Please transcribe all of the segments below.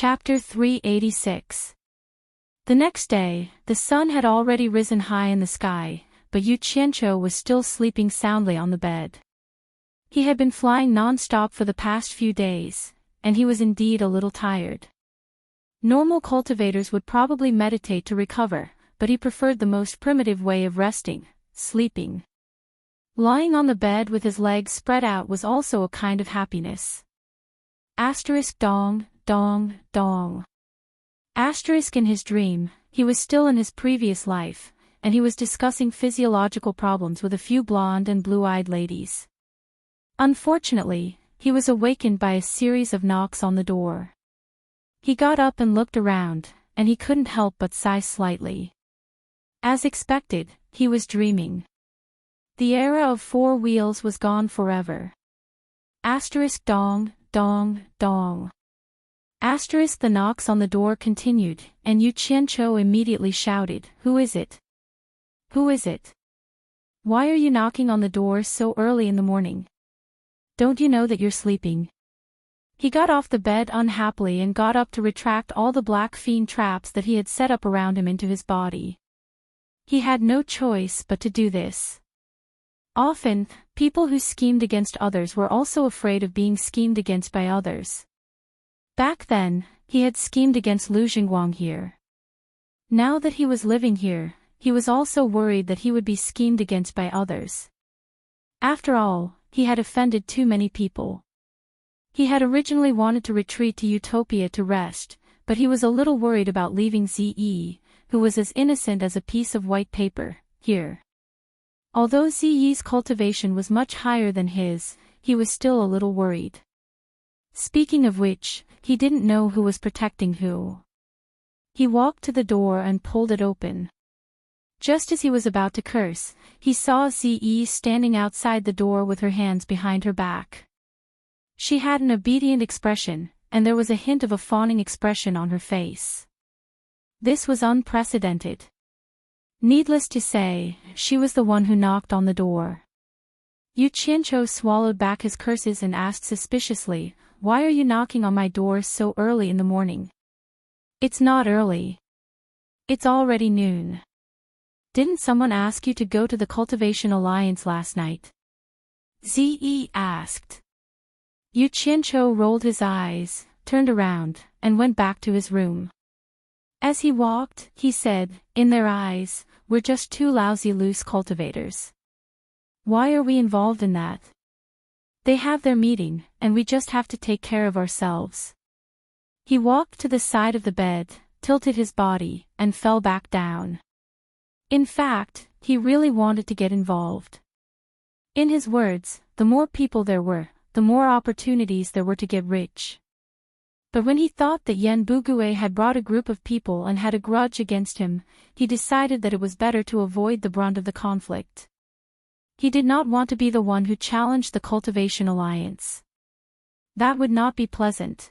Chapter 386. The next day, the sun had already risen high in the sky, but Yu Qianqiu was still sleeping soundly on the bed. He had been flying non-stop for the past few days, and he was indeed a little tired. Normal cultivators would probably meditate to recover, but he preferred the most primitive way of resting, sleeping. Lying on the bed with his legs spread out was also a kind of happiness. Dong, dong, dong. In his dream, he was still in his previous life, and he was discussing physiological problems with a few blonde and blue-eyed ladies. Unfortunately, he was awakened by a series of knocks on the door. He got up and looked around, and he couldn't help but sigh slightly. As expected, he was dreaming. The era of four wheels was gone forever. Dong, dong, dong. The knocks on the door continued, and Yu Qianqiu immediately shouted, "Who is it? Who is it? Why are you knocking on the door so early in the morning? Don't you know that you're sleeping?" He got off the bed unhappily and got up to retract all the black fiend traps that he had set up around him into his body. He had no choice but to do this. Often, people who schemed against others were also afraid of being schemed against by others. Back then, he had schemed against Lu Jingguang here. Now that he was living here, he was also worried that he would be schemed against by others. After all, he had offended too many people. He had originally wanted to retreat to Utopia to rest, but he was a little worried about leaving Ziyi, who was as innocent as a piece of white paper, here. Although Ziyi's cultivation was much higher than his, he was still a little worried. Speaking of which, he didn't know who was protecting who. He walked to the door and pulled it open. Just as he was about to curse, he saw Ziyi standing outside the door with her hands behind her back. She had an obedient expression, and there was a hint of a fawning expression on her face. This was unprecedented. Needless to say, she was the one who knocked on the door. Yu Qianqiu swallowed back his curses and asked suspiciously, "Why are you knocking on my door so early in the morning?" "It's not early. It's already noon. Didn't someone ask you to go to the Cultivation Alliance last night?" Ziyi asked. Yu Qianqiu rolled his eyes, turned around, and went back to his room. As he walked, he said, "In their eyes, we're just two lousy loose cultivators. Why are we involved in that? They have their meeting, and we just have to take care of ourselves." He walked to the side of the bed, tilted his body, and fell back down. In fact, he really wanted to get involved. In his words, the more people there were, the more opportunities there were to get rich. But when he thought that Yan Bugue had brought a group of people and had a grudge against him, he decided that it was better to avoid the brunt of the conflict. He did not want to be the one who challenged the Cultivation Alliance. That would not be pleasant.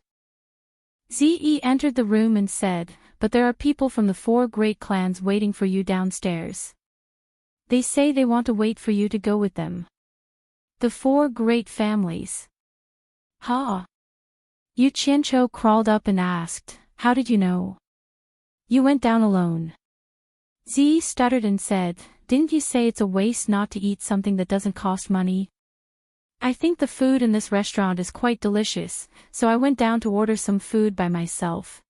Ziyi entered the room and said, "But there are people from the four great clans waiting for you downstairs. They say they want to wait for you to go with them." The four great families. "Ha!" Yu Qianqiu crawled up and asked, "How did you know? You went down alone." Ziyi stuttered and said, "Didn't you say it's a waste not to eat something that doesn't cost money? I think the food in this restaurant is quite delicious, so I went down to order some food by myself.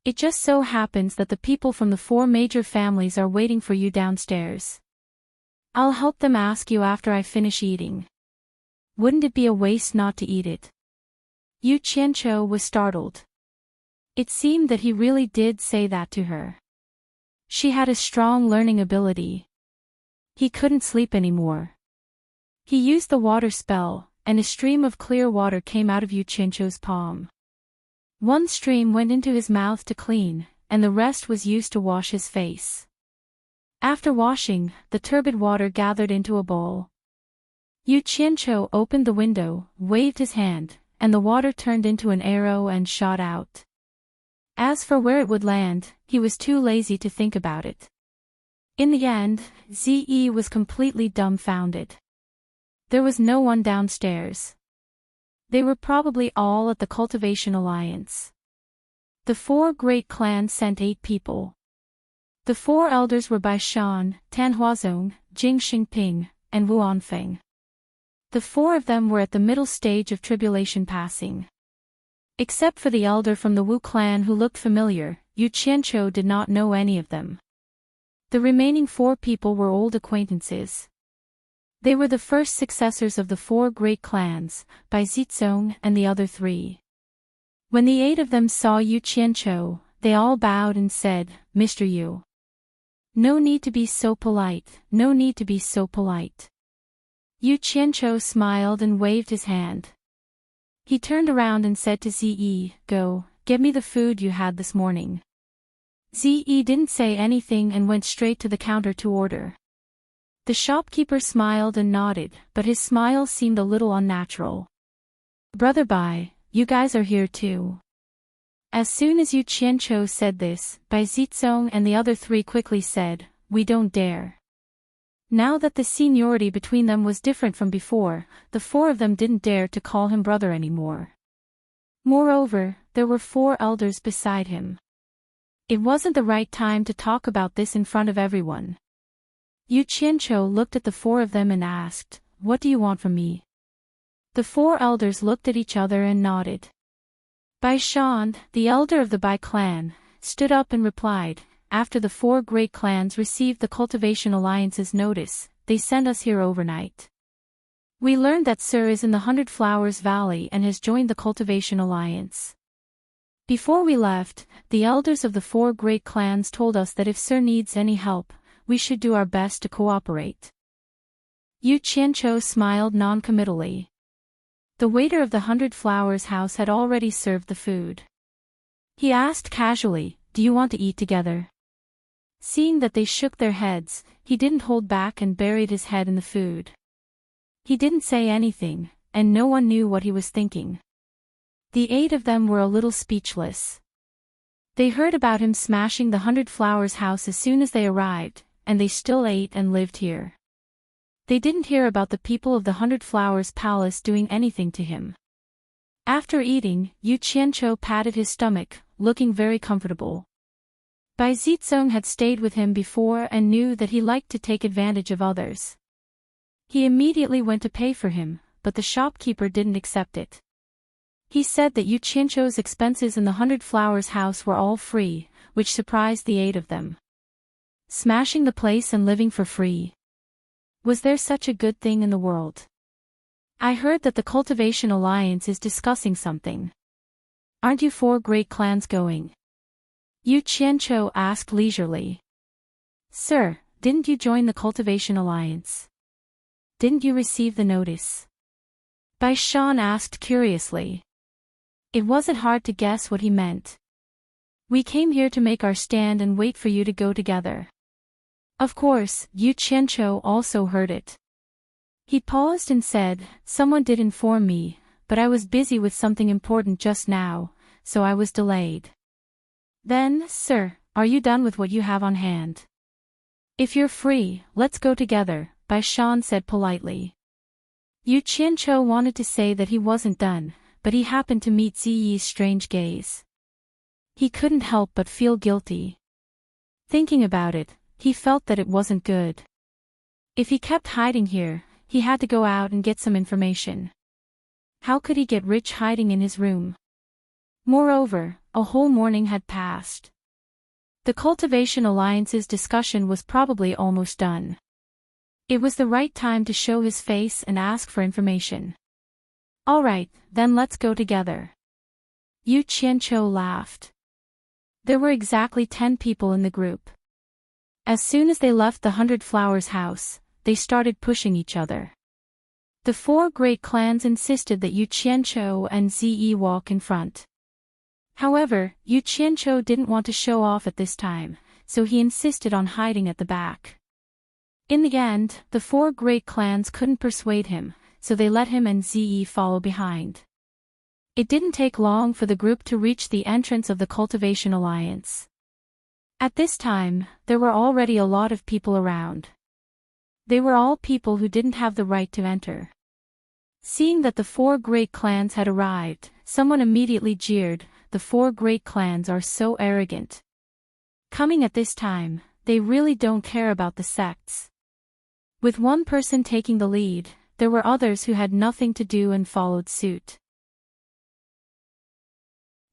It just so happens that the people from the four major families are waiting for you downstairs. I'll help them ask you after I finish eating. Wouldn't it be a waste not to eat it?" Yu Qianqiu was startled. It seemed that he really did say that to her. She had a strong learning ability. He couldn't sleep anymore. He used the water spell, and a stream of clear water came out of Yu Qianqiu's palm. One stream went into his mouth to clean, and the rest was used to wash his face. After washing, the turbid water gathered into a bowl. Yu Qianqiu opened the window, waved his hand, and the water turned into an arrow and shot out. As for where it would land, he was too lazy to think about it. In the end, Ziyi was completely dumbfounded. There was no one downstairs. They were probably all at the Cultivation Alliance. The four great clans sent 8 people. The 4 elders were Bai Shan, Tan Huazong, Jing Xingping, and Wu Anfeng. The 4 of them were at the middle stage of tribulation passing. Except for the elder from the Wu clan who looked familiar, Yu Qianqiu did not know any of them. The remaining 4 people were old acquaintances. They were the first successors of the 4 great clans, Bai Zizong and the other 3. When the 8 of them saw Yu Qianqiu, they all bowed and said, "Mr. Yu. No need to be so polite, no need to be so polite." Yu Qianqiu smiled and waved his hand. He turned around and said to Zi, "Go, get me the food you had this morning." Zi didn't say anything and went straight to the counter to order. The shopkeeper smiled and nodded, but his smile seemed a little unnatural. "Brother Bai, you guys are here too." As soon as Yu Qianqiu said this, Bai Zizong and the other 3 quickly said, "We don't dare." Now that the seniority between them was different from before, the 4 of them didn't dare to call him brother anymore. Moreover, there were 4 elders beside him. It wasn't the right time to talk about this in front of everyone. Yu Qianqiu looked at the 4 of them and asked, "What do you want from me?" The 4 elders looked at each other and nodded. Bai Shan, the elder of the Bai clan, stood up and replied, "After the 4 great clans received the Cultivation Alliance's notice, they sent us here overnight. We learned that Sir is in the 100 Flowers Valley and has joined the Cultivation Alliance. Before we left, the elders of the 4 great clans told us that if Sir needs any help, we should do our best to cooperate." Yu Qianqiu smiled non-committally. The waiter of the 100 Flowers house had already served the food. He asked casually, "Do you want to eat together?" Seeing that they shook their heads, he didn't hold back and buried his head in the food. He didn't say anything, and no one knew what he was thinking. The 8 of them were a little speechless. They heard about him smashing the 100 Flowers house as soon as they arrived, and they still ate and lived here. They didn't hear about the people of the 100 Flowers Palace doing anything to him. After eating, Yu Qianqiu patted his stomach, looking very comfortable. Bai Zizong had stayed with him before and knew that he liked to take advantage of others. He immediately went to pay for him, but the shopkeeper didn't accept it. He said that Yu Qianqiu's expenses in the 100 Flowers house were all free, which surprised the 8 of them. Smashing the place and living for free. Was there such a good thing in the world? I heard that the Cultivation Alliance is discussing something. Aren't you 4 great clans going? Yu Qianqiu asked leisurely. "Sir, didn't you join the Cultivation Alliance? Didn't you receive the notice?" Bai Shan asked curiously. It wasn't hard to guess what he meant. "We came here to make our stand and wait for you to go together." Of course, Yu Qianqiu also heard it. He paused and said, "Someone did inform me, but I was busy with something important just now, so I was delayed." "Then, sir, are you done with what you have on hand?" "If you're free, let's go together," Bai Shan said politely. Yu Qianqiu wanted to say that he wasn't done, but he happened to meet Ziyi's strange gaze. He couldn't help but feel guilty. Thinking about it, he felt that it wasn't good. If he kept hiding here, he had to go out and get some information. How could he get rich hiding in his room? Moreover, a whole morning had passed. The Cultivation Alliance's discussion was probably almost done. It was the right time to show his face and ask for information. "All right, then let's go together." Yu Qianqiu laughed. There were exactly 10 people in the group. As soon as they left the 100 Flowers house, they started pushing each other. The 4 great clans insisted that Yu Qianqiu and Ziyi walk in front. However, Yu Qianqiu didn't want to show off at this time, so he insisted on hiding at the back. In the end, the 4 great clans couldn't persuade him, so they let him and Ziyi follow behind. It didn't take long for the group to reach the entrance of the Cultivation Alliance. At this time, there were already a lot of people around. They were all people who didn't have the right to enter. Seeing that the 4 great clans had arrived, someone immediately jeered, the 4 great clans are so arrogant. Coming at this time, they really don't care about the sects. With one person taking the lead, there were others who had nothing to do and followed suit.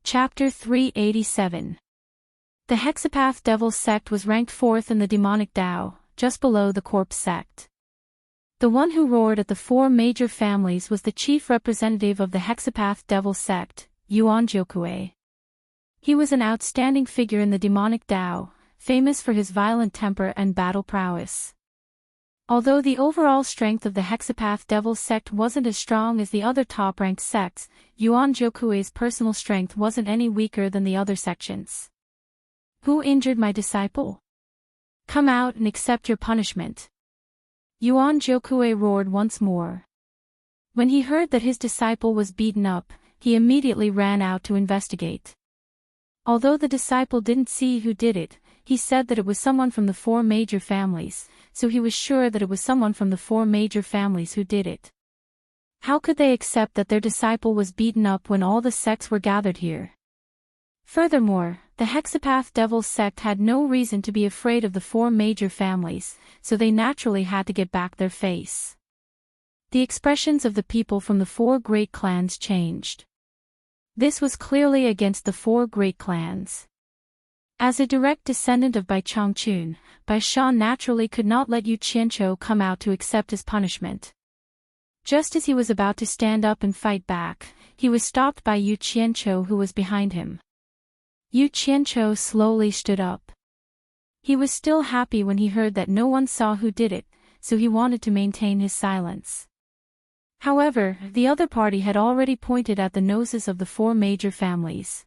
Chapter 387. The Hexapath Devil sect was ranked 4th in the demonic Tao, just below the Corpse sect. The one who roared at the 4 major families was the chief representative of the Hexapath Devil sect, Yuan Jiukui. He was an outstanding figure in the demonic Tao, famous for his violent temper and battle prowess. Although the overall strength of the Hexapath Devil sect wasn't as strong as the other top-ranked sects, Yuan Jiukui's personal strength wasn't any weaker than the other sections. Who injured my disciple? Come out and accept your punishment. Yuan Jiukui roared once more. When he heard that his disciple was beaten up, he immediately ran out to investigate. Although the disciple didn't see who did it, he said that it was someone from the 4 major families, so he was sure that it was someone from the 4 major families who did it. How could they accept that their disciple was beaten up when all the sects were gathered here? Furthermore, the Hexapath Devil sect had no reason to be afraid of the 4 major families, so they naturally had to get back their face. The expressions of the people from the 4 great clans changed. This was clearly against the 4 great clans. As a direct descendant of Bai Chongqun, Bai Shan naturally could not let Yu Qianqiu come out to accept his punishment. Just as he was about to stand up and fight back, he was stopped by Yu Qianqiu, who was behind him. Yu Qianqiu slowly stood up. He was still happy when he heard that no one saw who did it, so he wanted to maintain his silence. However, the other party had already pointed at the noses of the 4 major families.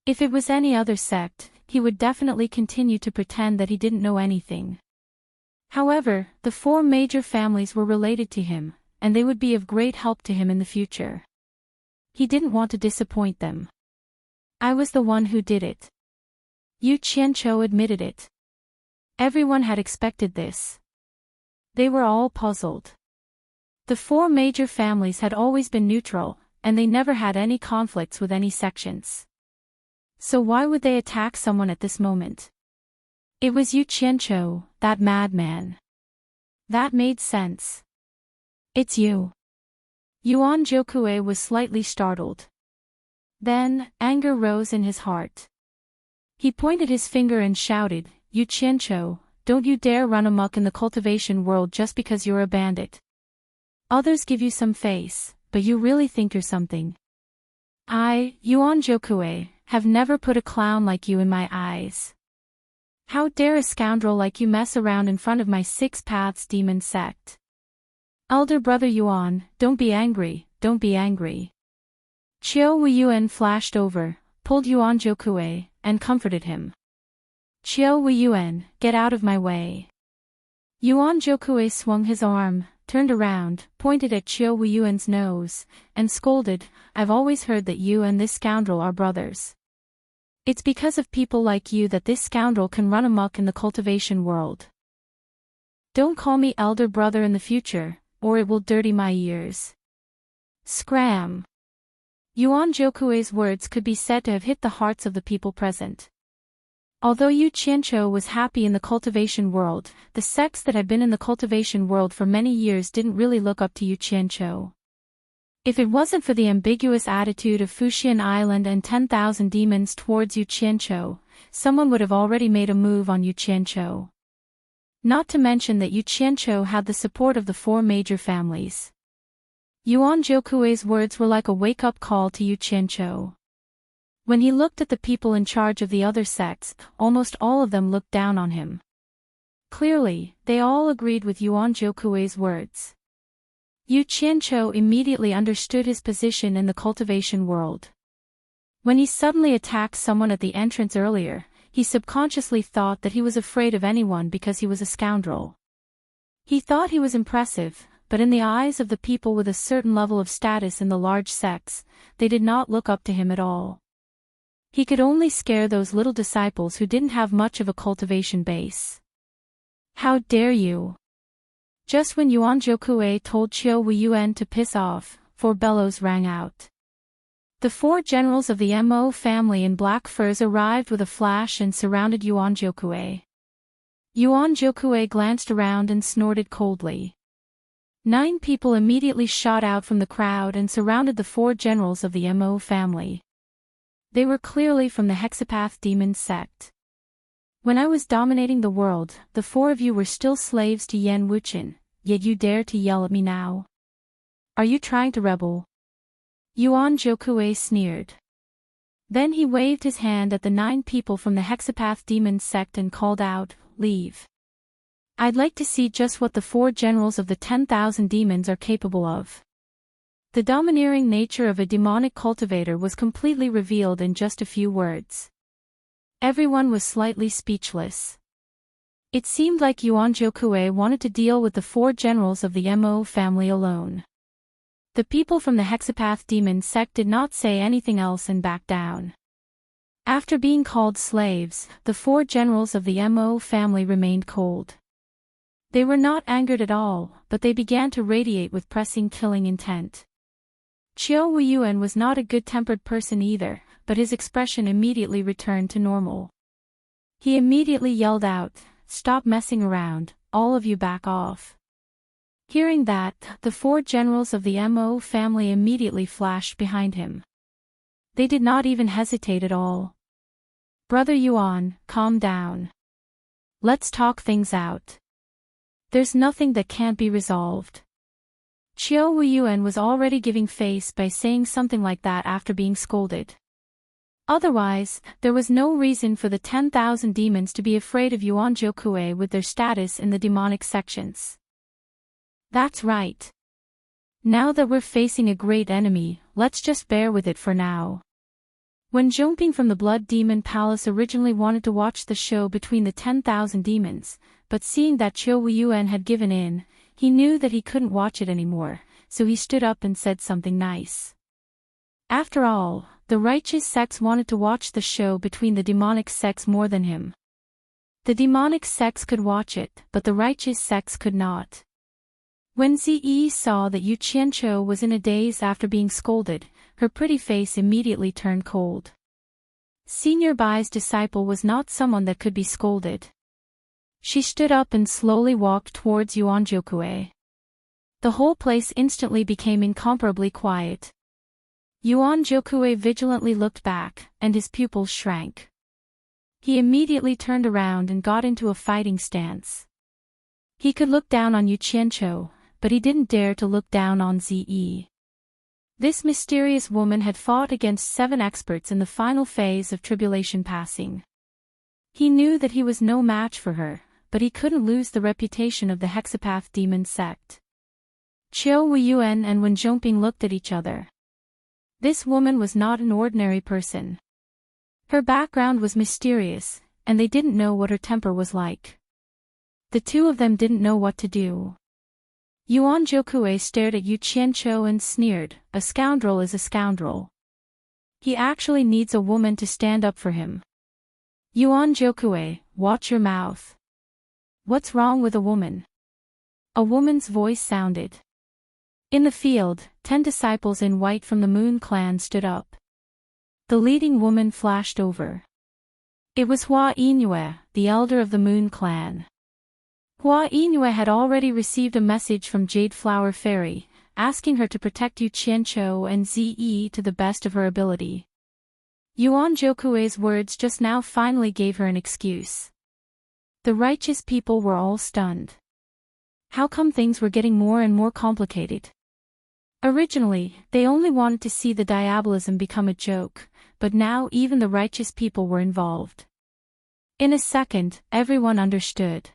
If it was any other sect, he would definitely continue to pretend that he didn't know anything. However, the 4 major families were related to him, and they would be of great help to him in the future. He didn't want to disappoint them. I was the one who did it. Yu Qianqiu admitted it. Everyone had expected this. They were all puzzled. The 4 major families had always been neutral, and they never had any conflicts with any sections. So why would they attack someone at this moment? It was Yu Qianqiu, that madman. That made sense. It's you. Yuan Jiukui was slightly startled. Then, anger rose in his heart. He pointed his finger and shouted, Yu Qianqiu, don't you dare run amok in the cultivation world just because you're a bandit. Others give you some face, but you really think you're something. I, Yuan Jiukui, have never put a clown like you in my eyes. How dare a scoundrel like you mess around in front of my 6 Paths demon sect? Elder brother Yuan, don't be angry, don't be angry. Qiu Weiyuan flashed over, pulled Yuan Jiukui, and comforted him. Qiu Weiyuan, get out of my way. Yuan Jiukui swung his arm, turned around, pointed at Qiu Weiyuan's nose, and scolded, I've always heard that you and this scoundrel are brothers. It's because of people like you that this scoundrel can run amok in the cultivation world. Don't call me elder brother in the future, or it will dirty my ears. Scram! Yuan Jiukui's words could be said to have hit the hearts of the people present. Although Yu Qianqiu was happy in the cultivation world, the sects that had been in the cultivation world for many years didn't really look up to Yu Qianqiu. If it wasn't for the ambiguous attitude of Fuxian Island and 10,000 demons towards Yu Qianqiu, someone would have already made a move on Yu Qianqiu. Not to mention that Yu Qianqiu had the support of the 4 major families. Yuan Jiukui's words were like a wake-up call to Yu Qianqiu. When he looked at the people in charge of the other sects, almost all of them looked down on him. Clearly, they all agreed with Yuan Jiukui's words. Yu Qianqiu immediately understood his position in the cultivation world. When he suddenly attacked someone at the entrance earlier, he subconsciously thought that he was afraid of anyone because he was a scoundrel. He thought he was impressive, but in the eyes of the people with a certain level of status in the large sects, they did not look up to him at all. He could only scare those little disciples who didn't have much of a cultivation base. How dare you! Just when Yuan Jiukui told Qiu Weiyuan to piss off, 4 bellows rang out. The 4 generals of the Mo family in black furs arrived with a flash and surrounded Yuan Jokue. Yuan Jokue glanced around and snorted coldly. 9 people immediately shot out from the crowd and surrounded the 4 generals of the Mo family. They were clearly from the Hexapath demon sect. When I was dominating the world, the 4 of you were still slaves to Yan Wuchen, yet you dare to yell at me now? Are you trying to rebel? Yuan Jokue sneered. Then he waved his hand at the 9 people from the Hexapath demon sect and called out, "Leave. I'd like to see just what the 4 generals of the 10,000 demons are capable of." The domineering nature of a demonic cultivator was completely revealed in just a few words. Everyone was slightly speechless. It seemed like Yuan Jokue wanted to deal with the 4 generals of the Mo family alone. The people from the Hexapath demon sect did not say anything else and backed down. After being called slaves, the 4 generals of the Mo family remained cold. They were not angered at all, but they began to radiate with pressing killing intent. Qiu Wuyuan was not a good-tempered person either, but his expression immediately returned to normal. He immediately yelled out, "Stop messing around, all of you back off." Hearing that, the 4 generals of the Mo family immediately flashed behind him. They did not even hesitate at all. "Brother Yuan, calm down. Let's talk things out. There's nothing that can't be resolved." Qiu Wuyuan was already giving face by saying something like that after being scolded. Otherwise, there was no reason for the 10,000 demons to be afraid of Yuan Jokue with their status in the demonic sections. That's right. Now that we're facing a great enemy, let's just bear with it for now. When Zhongping from the Blood Demon Palace originally wanted to watch the show between the 10,000 demons, but seeing that Qiu Wuyuan had given in, he knew that he couldn't watch it anymore, so he stood up and said something nice. After all, the righteous sects wanted to watch the show between the demonic sects more than him. The demonic sects could watch it, but the righteous sects could not. When Ziyi saw that Yu Qianqiu was in a daze after being scolded, her pretty face immediately turned cold. Senior Bai's disciple was not someone that could be scolded. She stood up and slowly walked towards Yuan Jokue. The whole place instantly became incomparably quiet. Yuan Jokue vigilantly looked back, and his pupils shrank. He immediately turned around and got into a fighting stance. He could look down on Yu Qianqiu, but he didn't dare to look down on Ziyi. This mysterious woman had fought against 7 experts in the final phase of tribulation passing. He knew that he was no match for her, but he couldn't lose the reputation of the Hexapath demon sect. Qiu Wuyuan and Wen Zhongping looked at each other. This woman was not an ordinary person. Her background was mysterious, and they didn't know what her temper was like. The 2 of them didn't know what to do. Yuan Jokue stared at Yu Qianqiu and sneered, "A scoundrel is a scoundrel. He actually needs a woman to stand up for him." "Yuan Jokue, watch your mouth. What's wrong with a woman?" A woman's voice sounded. In the field, 10 disciples in white from the Moon clan stood up. The leading woman flashed over. It was Hua Yinue, the elder of the Moon clan. Hua Yinue had already received a message from Jade Flower Fairy, asking her to protect Yu Qianqiu and Ziyi to the best of her ability. Yuan Jokue's words just now finally gave her an excuse. The righteous people were all stunned. How come things were getting more and more complicated? Originally, they only wanted to see the diabolism become a joke, but now even the righteous people were involved. In a second, everyone understood.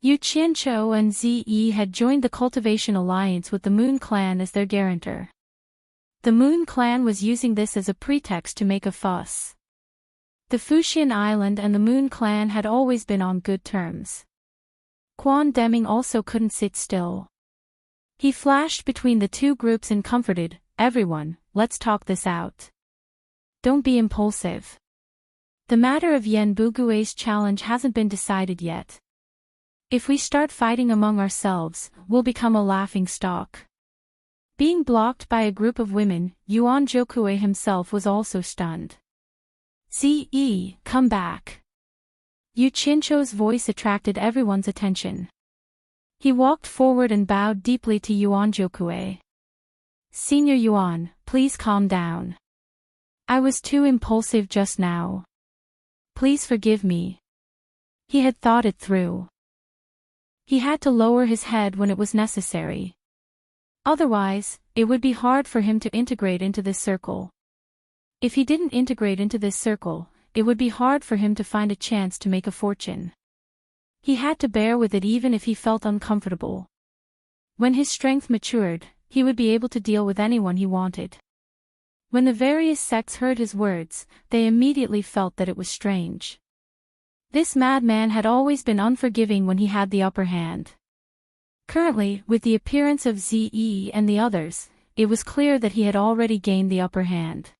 Yu Qianqiu and Ziyi had joined the Cultivation Alliance with the Moon Clan as their guarantor. The Moon Clan was using this as a pretext to make a fuss. The Fuxian Island and the Moon Clan had always been on good terms. Quan Deming also couldn't sit still. He flashed between the 2 groups and comforted, "Everyone, let's talk this out. Don't be impulsive. The matter of Yan Bugui's challenge hasn't been decided yet. If we start fighting among ourselves, we'll become a laughing stock. Being blocked by a group of women, Yuan Jokue himself was also stunned. "Ze, come back." Yu Qianqiu's voice attracted everyone's attention. He walked forward and bowed deeply to Yuan Jokue. "Senior Yuan, please calm down. I was too impulsive just now. Please forgive me." He had thought it through. He had to lower his head when it was necessary. Otherwise, it would be hard for him to integrate into this circle. If he didn't integrate into this circle, it would be hard for him to find a chance to make a fortune. He had to bear with it even if he felt uncomfortable. When his strength matured, he would be able to deal with anyone he wanted. When the various sects heard his words, they immediately felt that it was strange. This madman had always been unforgiving when he had the upper hand. Currently, with the appearance of Ze and the others, it was clear that he had already gained the upper hand.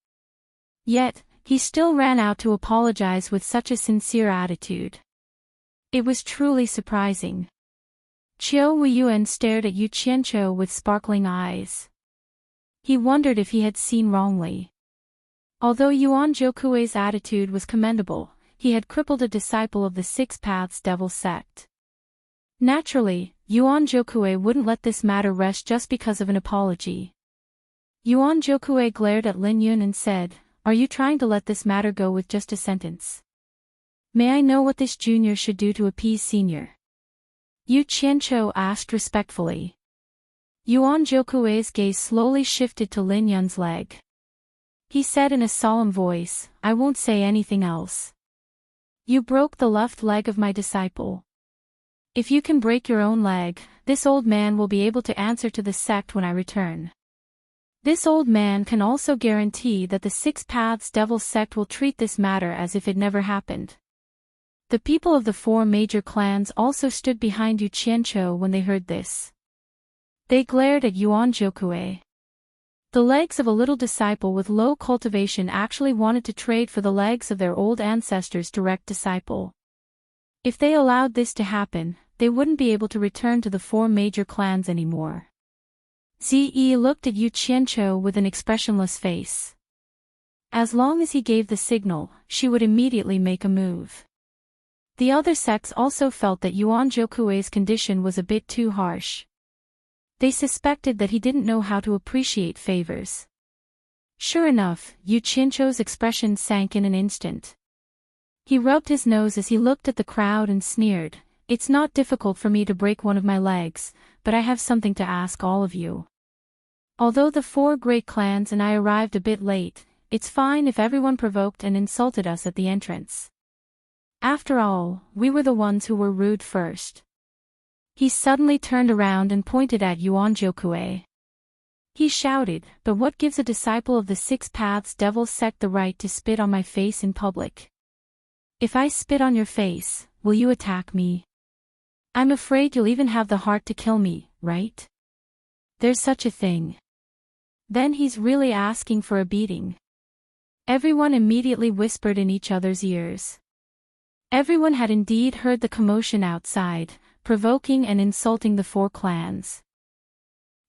Yet, he still ran out to apologize with such a sincere attitude. It was truly surprising. Qiu Weiyuan stared at Yu Qianqiu with sparkling eyes. He wondered if he had seen wrongly. Although Yuan Jokue's attitude was commendable, he had crippled a disciple of the Six Paths Devil sect. Naturally, Yuan Jokue wouldn't let this matter rest just because of an apology. Yuan Jokue glared at Lin Yun and said, "Are you trying to let this matter go with just a sentence? May I know what this junior should do to appease senior?" Yu Qianqiu asked respectfully. Yuan Jokue's gaze slowly shifted to Lin Yun's leg. He said in a solemn voice, "I won't say anything else. You broke the left leg of my disciple. If you can break your own leg, this old man will be able to answer to the sect when I return. This old man can also guarantee that the Six Paths Devil sect will treat this matter as if it never happened." The people of the four major clans also stood behind Yu Qianqiu when they heard this. They glared at Yuan Jokue. The legs of a little disciple with low cultivation actually wanted to trade for the legs of their old ancestors' direct disciple. If they allowed this to happen, they wouldn't be able to return to the four major clans anymore. Ze looked at Yu Qianqiu with an expressionless face. As long as he gave the signal, she would immediately make a move. The other sects also felt that Yuan Jokue's condition was a bit too harsh. They suspected that he didn't know how to appreciate favors. Sure enough, Yu Qianqiu's expression sank in an instant. He rubbed his nose as he looked at the crowd and sneered, "It's not difficult for me to break one of my legs, but I have something to ask all of you. Although the four great clans and I arrived a bit late, it's fine if everyone provoked and insulted us at the entrance. After all, we were the ones who were rude first." He suddenly turned around and pointed at Yuan Jokue. He shouted, "But what gives a disciple of the Six Paths Devil sect the right to spit on my face in public? If I spit on your face, will you attack me? I'm afraid you'll even have the heart to kill me, right? There's such a thing. Then he's really asking for a beating." Everyone immediately whispered in each other's ears. Everyone had indeed heard the commotion outside, provoking and insulting the four clans.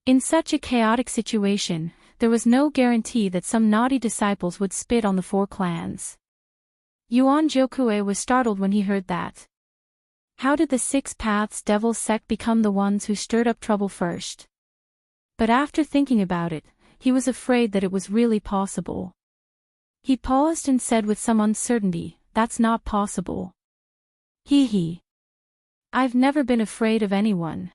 In such a chaotic situation, there was no guarantee that some naughty disciples would spit on the four clans. Yuan Jokue was startled when he heard that. How did the Six Paths Devil sect become the ones who stirred up trouble first? But after thinking about it, he was afraid that it was really possible. He paused and said with some uncertainty, "That's not possible. Hee. I've never been afraid of anyone."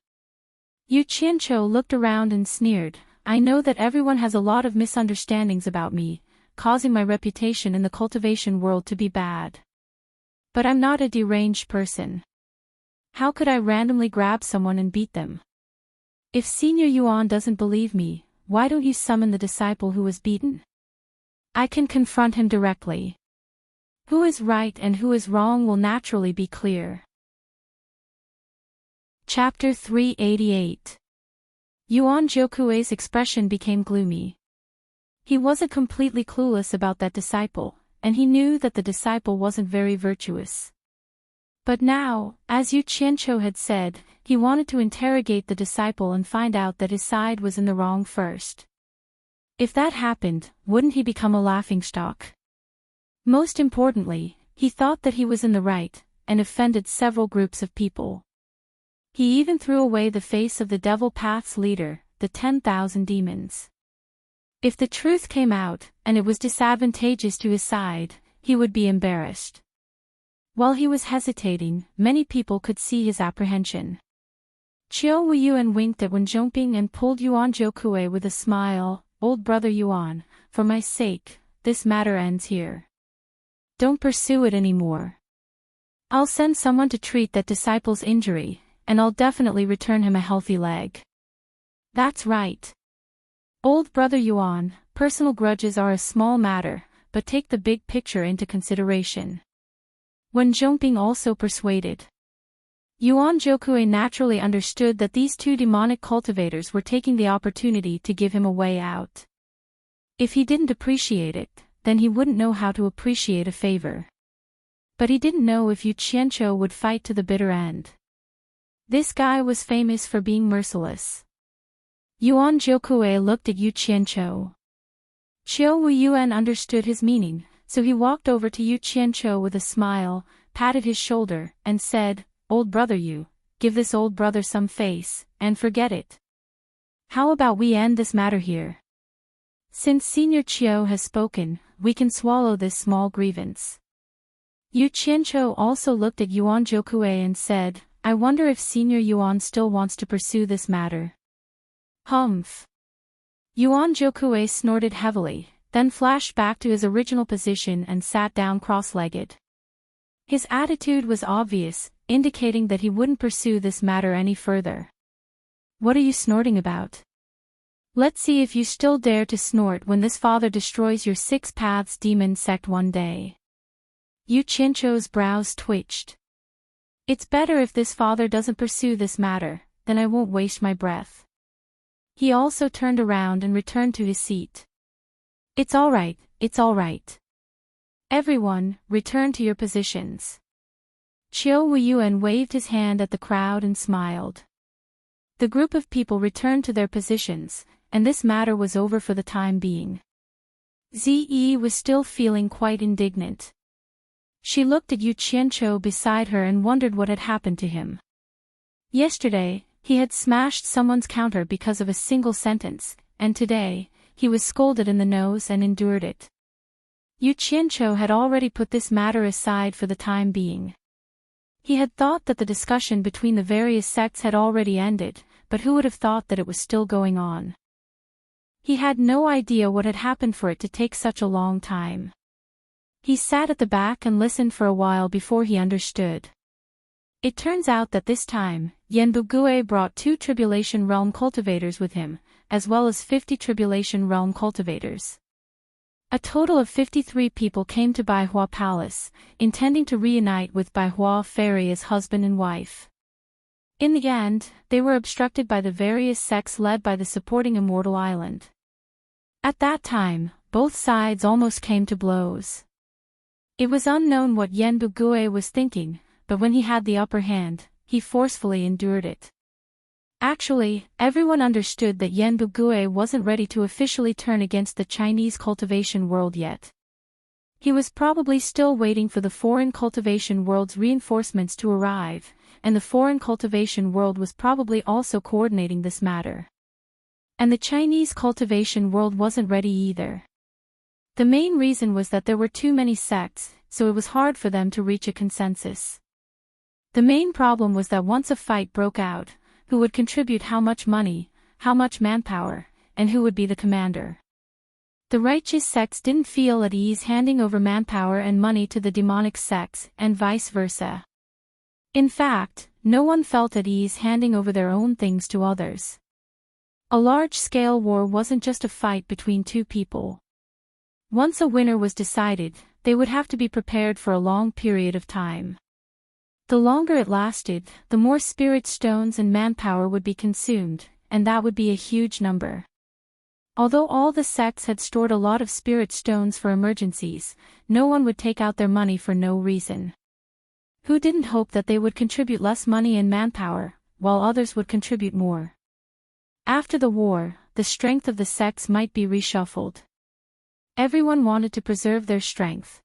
Yu Qianqiu looked around and sneered, "I know that everyone has a lot of misunderstandings about me, causing my reputation in the cultivation world to be bad. But I'm not a deranged person. How could I randomly grab someone and beat them? If Senior Yuan doesn't believe me, why don't you summon the disciple who was beaten? I can confront him directly. Who is right and who is wrong will naturally be clear." Chapter 388. Yuan Jokue's expression became gloomy. He wasn't completely clueless about that disciple, and he knew that the disciple wasn't very virtuous. But now, as Yu Qianqiu had said, he wanted to interrogate the disciple and find out that his side was in the wrong first. If that happened, wouldn't he become a laughingstock? Most importantly, he thought that he was in the right, and offended several groups of people. He even threw away the face of the Devil Path's leader, the 10,000 demons. If the truth came out, and it was disadvantageous to his side, he would be embarrassed. While he was hesitating, many people could see his apprehension. Qiu Weiyuan winked at Wen Zhongping and pulled Yuan Zhoukui with a smile. "Old brother Yuan, for my sake, this matter ends here. Don't pursue it anymore. I'll send someone to treat that disciple's injury, and I'll definitely return him a healthy leg." "That's right. Old brother Yuan, personal grudges are a small matter, but take the big picture into consideration." Wen Zhongping also persuaded. Yuan Zhoukui naturally understood that these two demonic cultivators were taking the opportunity to give him a way out. If he didn't appreciate it, then he wouldn't know how to appreciate a favor. But he didn't know if Yu Qianqiu would fight to the bitter end. This guy was famous for being merciless. Yuan Zhoukui looked at Yu Qianqiu. Qiu Weiyuan understood his meaning, so he walked over to Yu Qianqiu with a smile, patted his shoulder, and said, "Old brother Yu, give this old brother some face, and forget it. How about we end this matter here? Since Senior Qiu has spoken, we can swallow this small grievance." Yu Qianqiu also looked at Yuan Zhoukui and said, "I wonder if Senior Yuan still wants to pursue this matter." Humph. Yuan Zhoukui snorted heavily, then flashed back to his original position and sat down cross-legged. His attitude was obvious, indicating that he wouldn't pursue this matter any further. "What are you snorting about? Let's see if you still dare to snort when this father destroys your Six Paths demon sect one day." Yu Qianqiu's brows twitched. "It's better if this father doesn't pursue this matter, then I won't waste my breath." He also turned around and returned to his seat. It's all right. Everyone, return to your positions." Qiu Weiyuan waved his hand at the crowd and smiled. The group of people returned to their positions, and this matter was over for the time being. Ziyi was still feeling quite indignant. She looked at Yu Qianqiu beside her and wondered what had happened to him. Yesterday, he had smashed someone's counter because of a single sentence, and today, he was scolded in the nose and endured it. Yu Qianqiu had already put this matter aside for the time being. He had thought that the discussion between the various sects had already ended, but who would have thought that it was still going on? He had no idea what had happened for it to take such a long time. He sat at the back and listened for a while before he understood. It turns out that this time, Yanbu Gui brought 2 Tribulation Realm cultivators with him, as well as 50 Tribulation Realm cultivators. A total of 53 people came to Baihua Palace, intending to reunite with Baihua Fairy as husband and wife. In the end, they were obstructed by the various sects led by the supporting Immortal Island. At that time, both sides almost came to blows. It was unknown what Yanbu Gui was thinking, but when he had the upper hand, he forcefully endured it. Actually, everyone understood that Yanbu Gui wasn't ready to officially turn against the Chinese cultivation world yet. He was probably still waiting for the foreign cultivation world's reinforcements to arrive, and the foreign cultivation world was probably also coordinating this matter. And the Chinese cultivation world wasn't ready either. The main reason was that there were too many sects, so it was hard for them to reach a consensus. The main problem was that once a fight broke out, who would contribute how much money, how much manpower, and who would be the commander? The righteous sects didn't feel at ease handing over manpower and money to the demonic sects, and vice versa. In fact, no one felt at ease handing over their own things to others. A large-scale war wasn't just a fight between two people. Once a winner was decided, they would have to be prepared for a long period of time. The longer it lasted, the more spirit stones and manpower would be consumed, and that would be a huge number. Although all the sects had stored a lot of spirit stones for emergencies, no one would take out their money for no reason. Who didn't hope that they would contribute less money and manpower, while others would contribute more? After the war, the strength of the sects might be reshuffled. Everyone wanted to preserve their strength.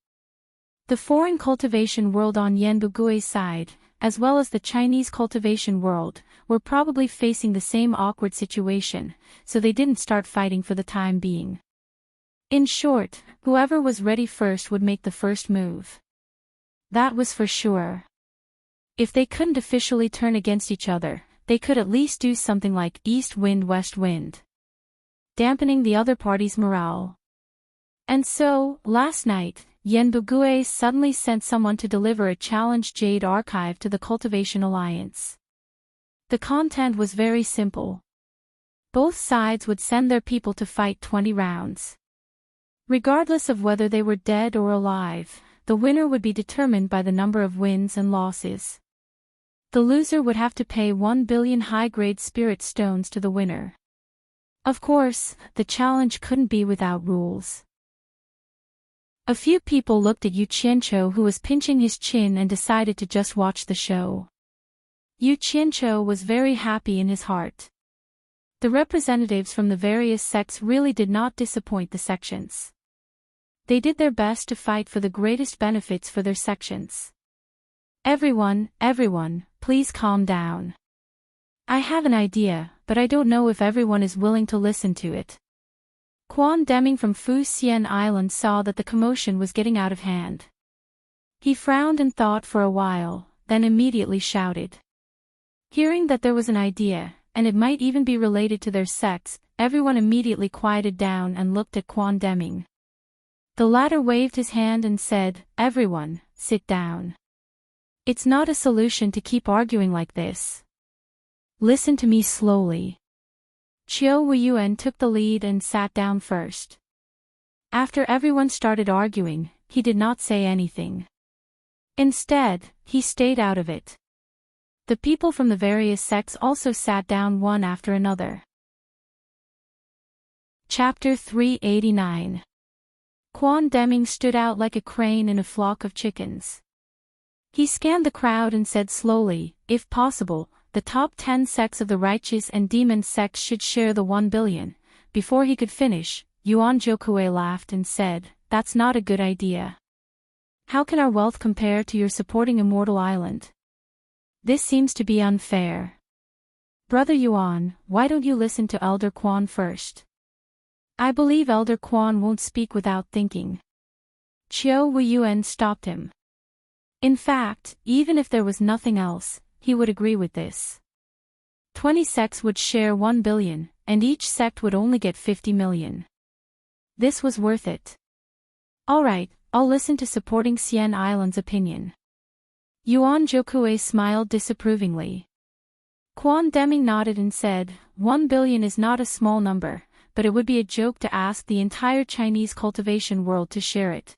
The foreign cultivation world on Yanbugui's side, as well as the Chinese cultivation world, were probably facing the same awkward situation, so they didn't start fighting for the time being. In short, whoever was ready first would make the first move. That was for sure. If they couldn't officially turn against each other, they could at least do something like east wind west wind, dampening the other party's morale. And so, last night, Yanbugui suddenly sent someone to deliver a challenge Jade archive to the Cultivation Alliance. The content was very simple. Both sides would send their people to fight 20 rounds. Regardless of whether they were dead or alive, the winner would be determined by the number of wins and losses. The loser would have to pay 1 billion high-grade spirit stones to the winner. Of course, the challenge couldn't be without rules. A few people looked at Yu Qiancho, who was pinching his chin, and decided to just watch the show. Yu Qiancho was very happy in his heart. The representatives from the various sects really did not disappoint the sections. They did their best to fight for the greatest benefits for their sections. Everyone, please calm down. I have an idea, but I don't know if everyone is willing to listen to it. Quan Deming from Fu Xian Island saw that the commotion was getting out of hand. He frowned and thought for a while, then immediately shouted. Hearing that there was an idea, and it might even be related to their sects, everyone immediately quieted down and looked at Quan Deming. The latter waved his hand and said, "Everyone, sit down. It's not a solution to keep arguing like this. Listen to me slowly." Chiu Weiyuan took the lead and sat down first. After everyone started arguing, he did not say anything. Instead, he stayed out of it. The people from the various sects also sat down one after another. Chapter 389. Quan Deming stood out like a crane in a flock of chickens. He scanned the crowd and said slowly, "If possible, the top 10 sects of the righteous and demon sects should share the 1 billion. Before he could finish, Yuan Jokue laughed and said, "That's not a good idea. How can our wealth compare to your supporting Immortal Island? This seems to be unfair. Brother Yuan, why don't you listen to Elder Quan first? I believe Elder Quan won't speak without thinking." Chiu Weiyuan stopped him. In fact, even if there was nothing else, he would agree with this. 20 sects would share 1 billion, and each sect would only get 50 million. This was worth it. Alright, I'll listen to supporting Xian Island's opinion. Yuan Jokue smiled disapprovingly. Quan Deming nodded and said, 1 billion is not a small number, but it would be a joke to ask the entire Chinese cultivation world to share it.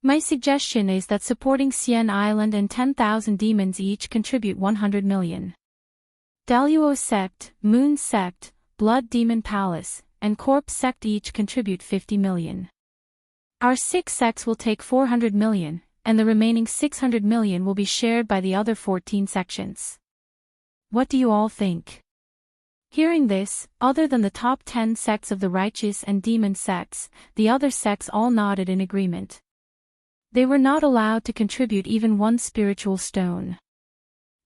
My suggestion is that supporting Xian Island and 10,000 demons each contribute 100 million. Daluo sect, Moon sect, Blood Demon Palace, and Corpse sect each contribute 50 million. Our 6 sects will take 400 million, and the remaining 600 million will be shared by the other 14 sections. What do you all think? Hearing this, other than the top 10 sects of the righteous and demon sects, the other sects all nodded in agreement. They were not allowed to contribute even 1 spiritual stone.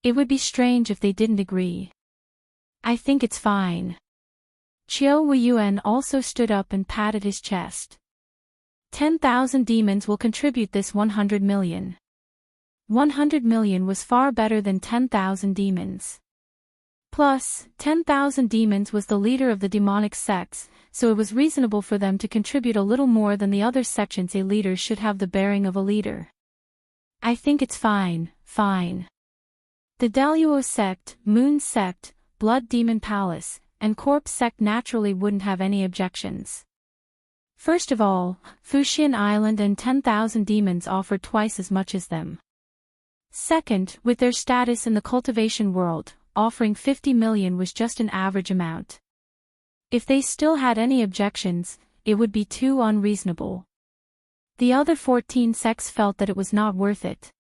It would be strange if they didn't agree. I think it's fine. Chiu Weiyuan also stood up and patted his chest. 10,000 demons will contribute this 100 million. 100 million was far better than 10,000 demons. Plus, 10,000 demons was the leader of the demonic sects, so it was reasonable for them to contribute a little more than the other sections. A leader should have the bearing of a leader. I think it's fine. The Daluo sect, Moon sect, Blood Demon Palace, and Corpse sect naturally wouldn't have any objections. First of all, Fuxian Island and 10,000 demons offered twice as much as them. Second, with their status in the cultivation world, offering 50 million was just an average amount. If they still had any objections, it would be too unreasonable. The other 14 sects felt that it was not worth it.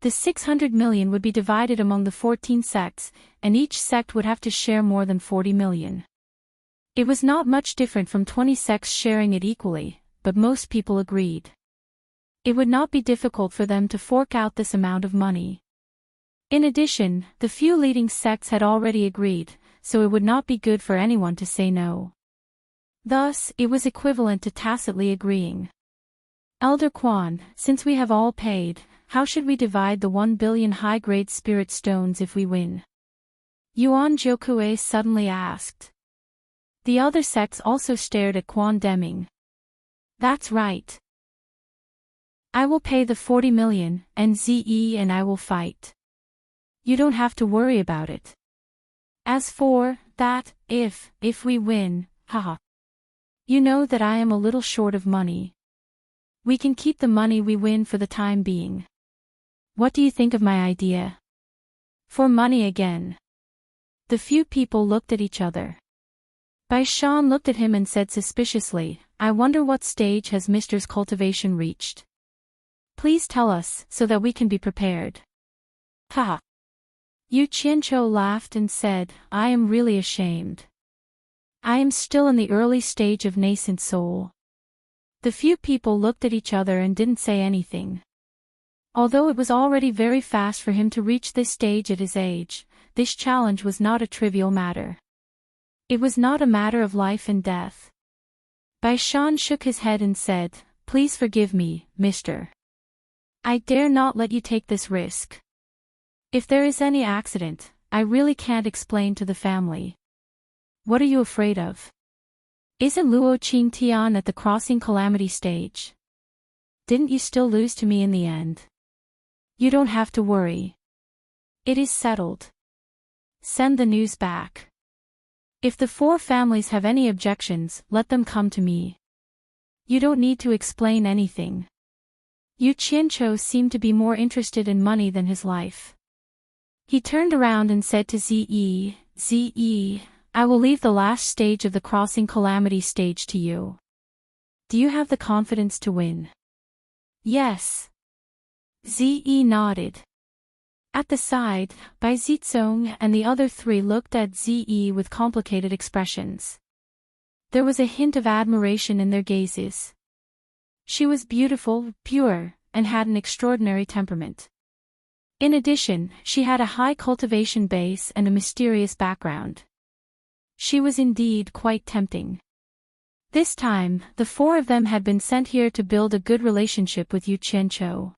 The 600 million would be divided among the 14 sects, and each sect would have to share more than 40 million. It was not much different from 20 sects sharing it equally, but most people agreed. It would not be difficult for them to fork out this amount of money. In addition, the few leading sects had already agreed, so it would not be good for anyone to say no. Thus, it was equivalent to tacitly agreeing. Elder Quan, since we have all paid, how should we divide the 1 billion high-grade spirit stones if we win? Yuan Jiukue suddenly asked. The other sects also stared at Quan Deming. That's right. I will pay the 40 million, and ZE and I will fight. You don't have to worry about it. As for that, if we win, haha. You know that I am a little short of money. We can keep the money we win for the time being. What do you think of my idea? For money again. The few people looked at each other. Bai Shan looked at him and said suspiciously, I wonder what stage has Mr.'s cultivation reached. Please tell us, so that we can be prepared. Ha! Yu Qianqiu laughed and said, I am really ashamed. I am still in the early stage of nascent soul. The few people looked at each other and didn't say anything. Although it was already very fast for him to reach this stage at his age, this challenge was not a trivial matter. It was not a matter of life and death. Bai Shan shook his head and said, Please forgive me, mister. I dare not let you take this risk. If there is any accident, I really can't explain to the family. What are you afraid of? Isn't Luo Qingtian at the crossing calamity stage? Didn't you still lose to me in the end? You don't have to worry. It is settled. Send the news back. If the 4 families have any objections, let them come to me. You don't need to explain anything. Yu Qianqiu seemed to be more interested in money than his life. He turned around and said to Ze, I will leave the last stage of the crossing calamity stage to you. Do you have the confidence to win? Yes. Ze nodded. At the side, Bai Zizong and the other 3 looked at Ze with complicated expressions. There was a hint of admiration in their gazes. She was beautiful, pure, and had an extraordinary temperament. In addition, she had a high cultivation base and a mysterious background. She was indeed quite tempting. This time, the 4 of them had been sent here to build a good relationship with Yu Qianqiu.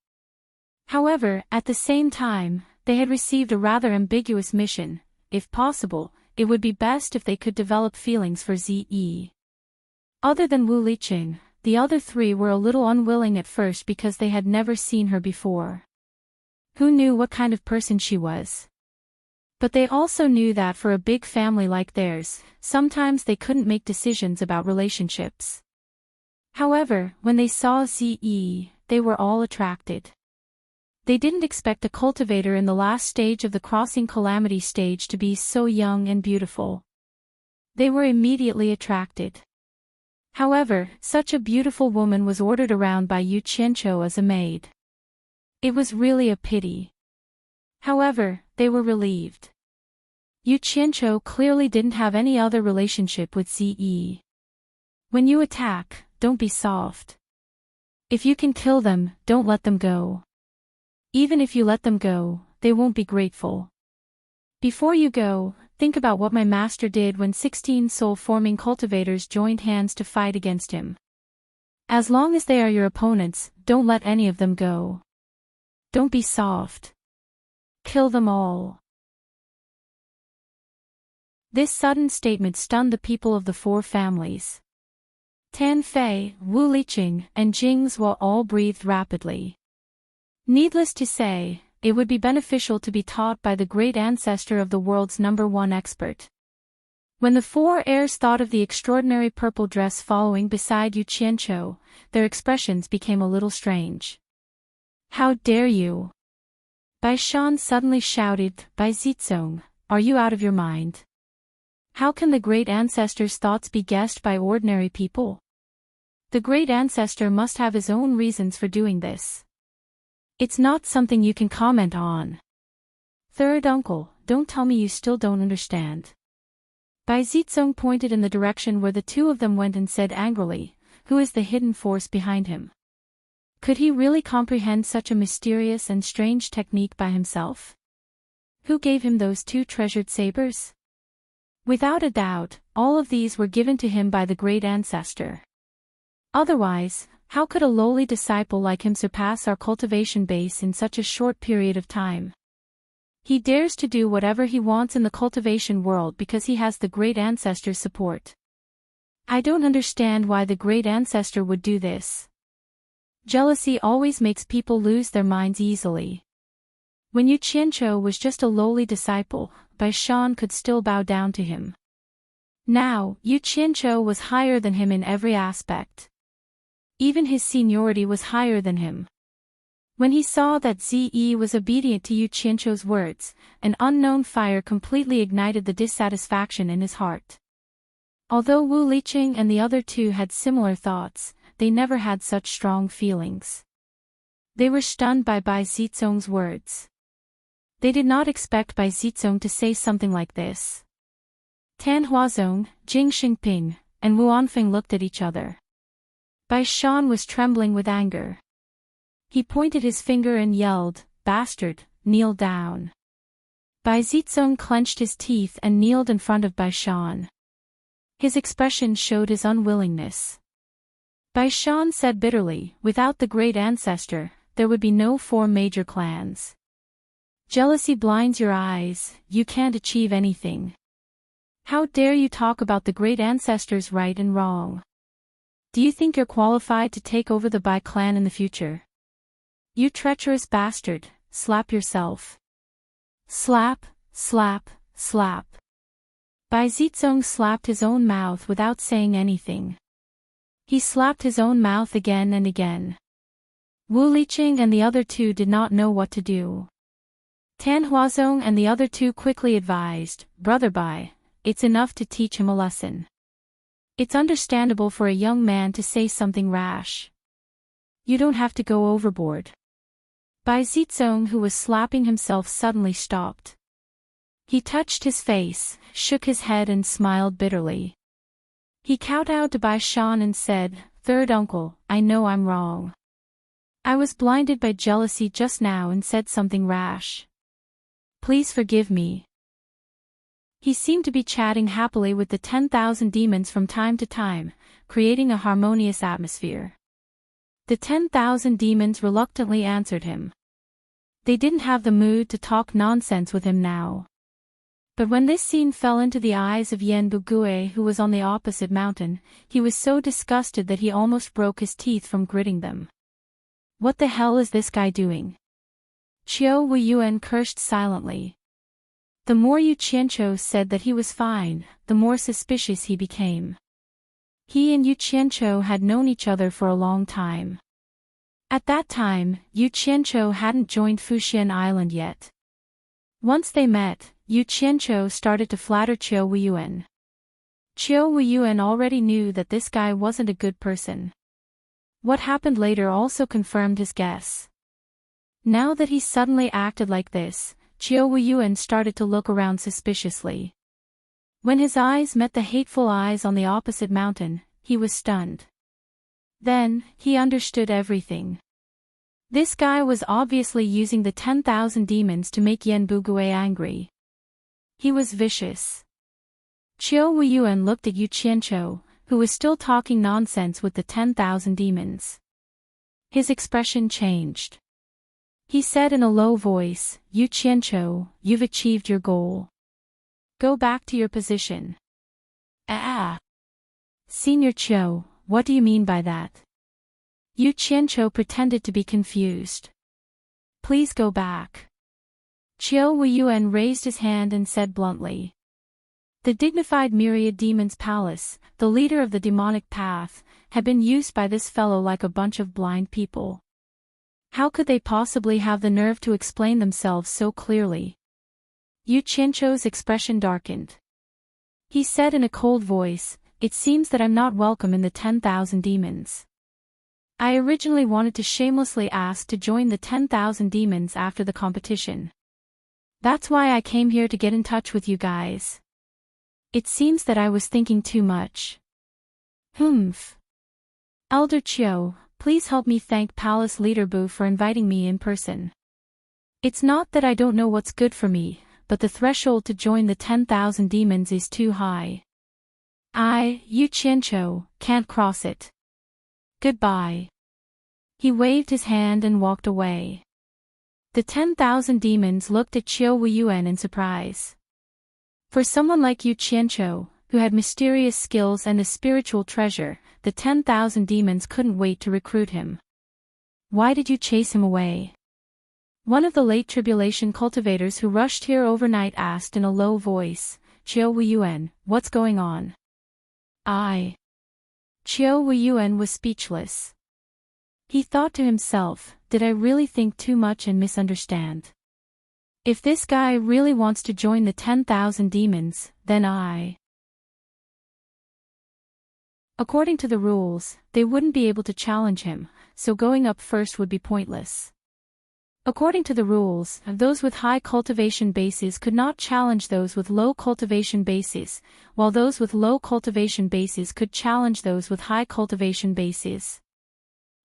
However, at the same time, they had received a rather ambiguous mission. If possible, it would be best if they could develop feelings for Ze. Other than Wu Liqing, the other 3 were a little unwilling at first because they had never seen her before. Who knew what kind of person she was? But they also knew that for a big family like theirs, sometimes they couldn't make decisions about relationships. However, when they saw Ze, they were all attracted. They didn't expect a cultivator in the last stage of the crossing calamity stage to be so young and beautiful. They were immediately attracted. However, such a beautiful woman was ordered around by Yu Qianqiu as a maid. It was really a pity. However, they were relieved. Yu Qianqiu clearly didn't have any other relationship with Ze. When you attack, don't be soft. If you can kill them, don't let them go. Even if you let them go, they won't be grateful. Before you go, think about what my master did when 16 soul-forming cultivators joined hands to fight against him. As long as they are your opponents, don't let any of them go. Don't be soft. Kill them all. This sudden statement stunned the people of the 4 families. Tan Fei, Wu Liqing, and Jing Zhuo all breathed rapidly. Needless to say, it would be beneficial to be taught by the great ancestor of the world's #1 expert. When the 4 heirs thought of the extraordinary purple dress following beside Yu Qianqiu, their expressions became a little strange. How dare you? Bai Shan suddenly shouted, Bai Zizong, are you out of your mind? How can the great ancestor's thoughts be guessed by ordinary people? The great ancestor must have his own reasons for doing this. It's not something you can comment on. Third uncle, don't tell me you still don't understand. Bai Zizong pointed in the direction where the two of them went and said angrily, who is the hidden force behind him? Could he really comprehend such a mysterious and strange technique by himself? Who gave him those two treasured sabers? Without a doubt, all of these were given to him by the great ancestor. Otherwise, how could a lowly disciple like him surpass our cultivation base in such a short period of time? He dares to do whatever he wants in the cultivation world because he has the great ancestor's support. I don't understand why the great ancestor would do this. Jealousy always makes people lose their minds easily. When Yu Qianqiu was just a lowly disciple, Bai Shan could still bow down to him. Now, Yu Qianqiu was higher than him in every aspect. Even his seniority was higher than him. When he saw that Zi was obedient to Yu Qianqiu's words, an unknown fire completely ignited the dissatisfaction in his heart. Although Wu Liqing and the other two had similar thoughts, they never had such strong feelings. They were stunned by Bai Zizong's words. They did not expect Bai Zizong to say something like this. Tan Huazong, Jing Xingping, and Wu Anfeng looked at each other. Bai Shan was trembling with anger. He pointed his finger and yelled, "Bastard, kneel down." Bai Zizong clenched his teeth and kneeled in front of Bai Shan. His expression showed his unwillingness. Bai Shan said bitterly, "Without the great ancestor, there would be no 4 major clans. Jealousy blinds your eyes, you can't achieve anything. How dare you talk about the great ancestor's right and wrong? Do you think you're qualified to take over the Bai clan in the future? You treacherous bastard, slap yourself." Slap, slap, slap. Bai Zizong slapped his own mouth without saying anything. He slapped his own mouth again and again. Wu Liqing and the other two did not know what to do. Tan Huazong and the other two quickly advised, "Brother Bai, it's enough to teach him a lesson. It's understandable for a young man to say something rash. You don't have to go overboard." Bai Zizong, who was slapping himself, suddenly stopped. He touched his face, shook his head and smiled bitterly. He kowtowed to Bai Shan and said, "Third uncle, I know I'm wrong. I was blinded by jealousy just now and said something rash. Please forgive me." He seemed to be chatting happily with the 10,000 demons from time to time, creating a harmonious atmosphere. The 10,000 demons reluctantly answered him. They didn't have the mood to talk nonsense with him now. But when this scene fell into the eyes of Yan Bugue, who was on the opposite mountain, he was so disgusted that he almost broke his teeth from gritting them. What the hell is this guy doing? Qiu Wuyuan cursed silently. The more Yu Qianqiu said that he was fine, the more suspicious he became. He and Yu Qianqiu had known each other for a long time. At that time, Yu Qianqiu hadn't joined Fuxian Island yet. Once they met, Yu Qianqiu started to flatter Qiu Wuyuan. Qiu Wuyuan already knew that this guy wasn't a good person. What happened later also confirmed his guess. Now that he suddenly acted like this, Qiu Wuyuan started to look around suspiciously. When his eyes met the hateful eyes on the opposite mountain, he was stunned. Then, he understood everything. This guy was obviously using the 10,000 demons to make Yan Bugue angry. He was vicious. Qiu Wuyuan looked at Yu Qianqiu, who was still talking nonsense with the 10,000 demons. His expression changed. He said in a low voice, "Yu Qianqiu, you've achieved your goal. Go back to your position." "Ah! Senior Qiu, what do you mean by that?" Yu Qianqiu pretended to be confused. "Please go back." Qiu Wuyuan raised his hand and said bluntly. The dignified myriad demon's palace, the leader of the demonic path, had been used by this fellow like a bunch of blind people. How could they possibly have the nerve to explain themselves so clearly? Yu Qianqiu's expression darkened. He said in a cold voice, "It seems that I'm not welcome in the 10,000 demons." I originally wanted to shamelessly ask to join the 10,000 demons after the competition. That's why I came here to get in touch with you guys. It seems that I was thinking too much. Humph. Elder Chiu, please help me thank Palace Leader Bu for inviting me in person. It's not that I don't know what's good for me, but the threshold to join the 10,000 demons is too high. Yu Qianqiu, can't cross it. Goodbye. He waved his hand and walked away. The 10,000 demons looked at Qiu Weiyuan in surprise. For someone like Yu Qianqiu, who had mysterious skills and a spiritual treasure, the 10,000 demons couldn't wait to recruit him. Why did you chase him away? One of the late tribulation cultivators who rushed here overnight asked in a low voice. Qiu Weiyuan, what's going on? Qiu Weiyuan was speechless. He thought to himself, did I really think too much and misunderstand? If this guy really wants to join the 10,000 demons, then According to the rules, they wouldn't be able to challenge him, so going up first would be pointless. According to the rules, those with high cultivation bases could not challenge those with low cultivation bases, while those with low cultivation bases could challenge those with high cultivation bases.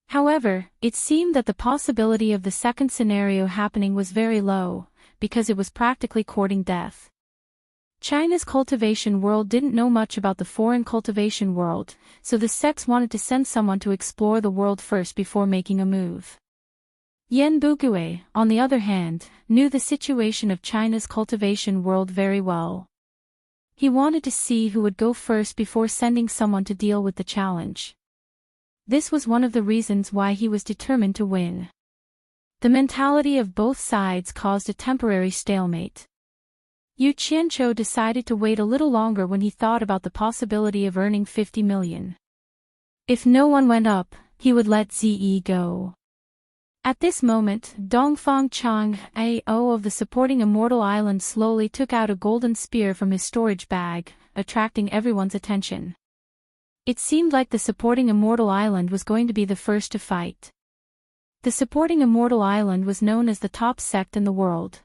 However, it seemed that the possibility of the second scenario happening was very low, because it was practically courting death. China's cultivation world didn't know much about the foreign cultivation world, so the sects wanted to send someone to explore the world first before making a move. Yan Bugue, on the other hand, knew the situation of China's cultivation world very well. He wanted to see who would go first before sending someone to deal with the challenge. This was one of the reasons why he was determined to win. The mentality of both sides caused a temporary stalemate. Yu Qianqiu decided to wait a little longer when he thought about the possibility of earning 50 million. If no one went up, he would let Ziyi go. At this moment, Dongfang Chang Ao of the supporting Immortal Island slowly took out a golden spear from his storage bag, attracting everyone's attention. It seemed like the supporting Immortal Island was going to be the first to fight. The supporting Immortal Island was known as the top sect in the world.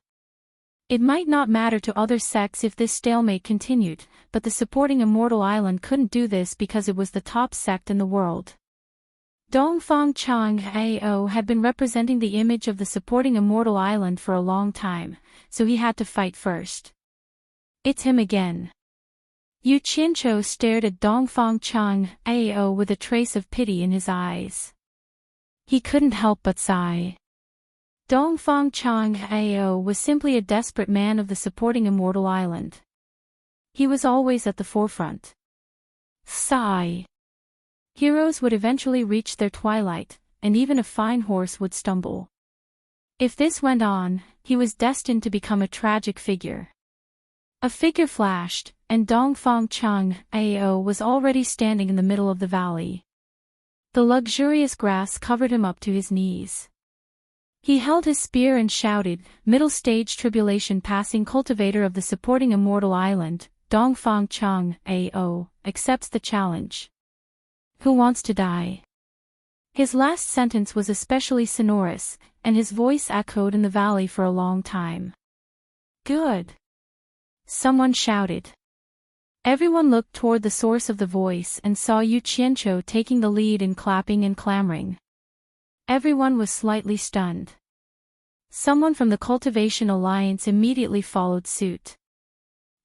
It might not matter to other sects if this stalemate continued, but the supporting Immortal Island couldn't do this because it was the top sect in the world. Dongfang Chang Ao had been representing the image of the supporting Immortal Island for a long time, so he had to fight first. It's him again. Yu Qianqiu stared at Dongfang Chang Ao with a trace of pity in his eyes. He couldn't help but sigh. Dongfang Chang Ao was simply a desperate man of the supporting Immortal Island. He was always at the forefront. Sigh. Heroes would eventually reach their twilight, and even a fine horse would stumble. If this went on, he was destined to become a tragic figure. A figure flashed, and Dongfang Chang Ao was already standing in the middle of the valley. The luxurious grass covered him up to his knees. He held his spear and shouted, "Middle stage tribulation passing cultivator of the supporting Immortal Island, Dongfang Chang Ao, accepts the challenge. Who wants to die?" His last sentence was especially sonorous, and his voice echoed in the valley for a long time. Good. Someone shouted. Everyone looked toward the source of the voice and saw Yu Qianqiu taking the lead in clapping and clamoring. Everyone was slightly stunned. Someone from the Cultivation Alliance immediately followed suit.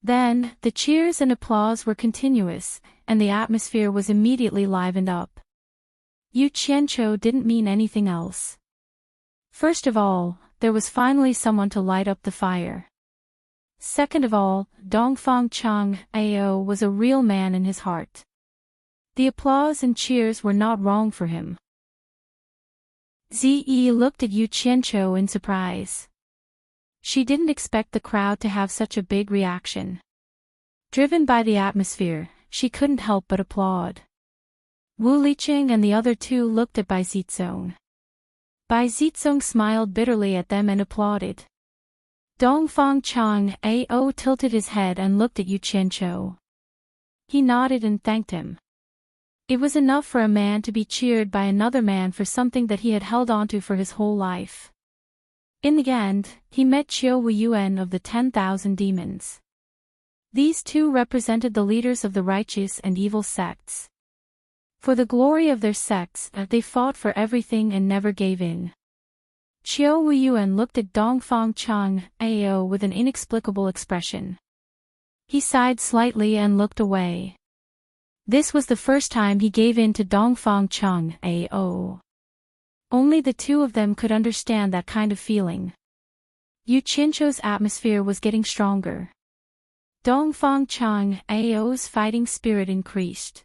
Then, the cheers and applause were continuous, and the atmosphere was immediately livened up. Yu Qianqiu didn't mean anything else. First of all, there was finally someone to light up the fire. Second of all, Dongfang Chang Ao was a real man in his heart. The applause and cheers were not wrong for him. Ziyi looked at Yu Qianqiu in surprise. She didn't expect the crowd to have such a big reaction. Driven by the atmosphere, she couldn't help but applaud. Wu Liqing and the other two looked at Bai Zizong. Bai Zizong smiled bitterly at them and applauded. Dongfang Chang Ao tilted his head and looked at Yu Qianqiu. He nodded and thanked him. It was enough for a man to be cheered by another man for something that he had held onto for his whole life. In the end, he met Qiu Wuyuan of the 10,000 demons. These two represented the leaders of the righteous and evil sects. For the glory of their sects, they fought for everything and never gave in. Qiu Wuyuan looked at Dongfang Chang Ao with an inexplicable expression. He sighed slightly and looked away. This was the first time he gave in to Dongfang Chang Ao. Only the two of them could understand that kind of feeling. Yu Qianzhou's atmosphere was getting stronger. Dongfang Chang Ao's fighting spirit increased.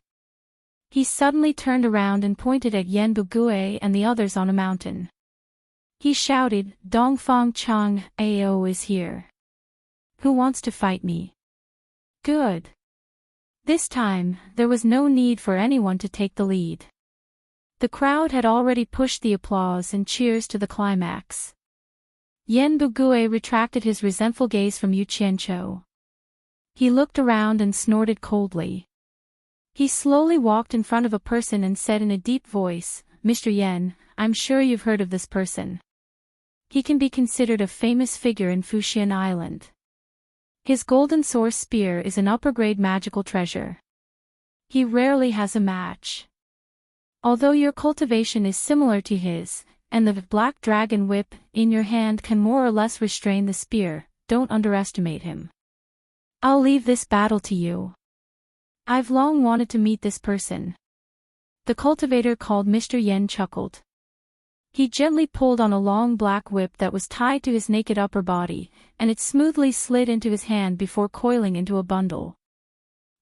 He suddenly turned around and pointed at Yan Bugui and the others on a mountain. He shouted, "Dongfang Chang Ao is here. Who wants to fight me?" Good. This time, there was no need for anyone to take the lead. The crowd had already pushed the applause and cheers to the climax. Yan Bugui retracted his resentful gaze from Yu Qianzhou. He looked around and snorted coldly. He slowly walked in front of a person and said in a deep voice, "Mr. Yan, I'm sure you've heard of this person. He can be considered a famous figure in Fuxian Island. His golden source spear is an upper-grade magical treasure. He rarely has a match. Although your cultivation is similar to his, and the black dragon whip in your hand can more or less restrain the spear, don't underestimate him. I'll leave this battle to you. I've long wanted to meet this person." The cultivator called Mr. Yan chuckled. He gently pulled on a long black whip that was tied to his naked upper body, and it smoothly slid into his hand before coiling into a bundle.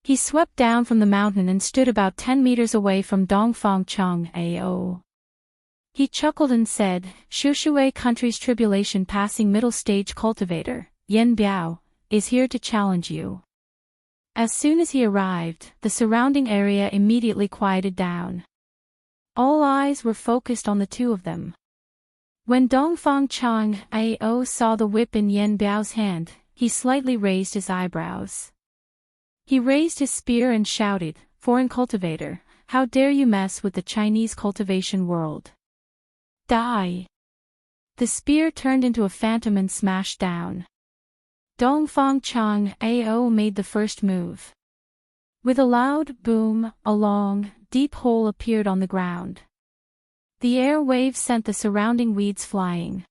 He swept down from the mountain and stood about 10 meters away from Dongfang Chang Ao. He chuckled and said, "Shushui country's tribulation passing middle stage cultivator, Yan Biao, is here to challenge you." As soon as he arrived, the surrounding area immediately quieted down. All eyes were focused on the two of them. When Dongfang Chang Ao saw the whip in Yan Biao's hand, he slightly raised his eyebrows. He raised his spear and shouted, "Foreign cultivator, how dare you mess with the Chinese cultivation world? Die!" The spear turned into a phantom and smashed down. Dongfang Chang Ao made the first move. With a loud boom, a long, deep hole appeared on the ground. The air wave sent the surrounding weeds flying.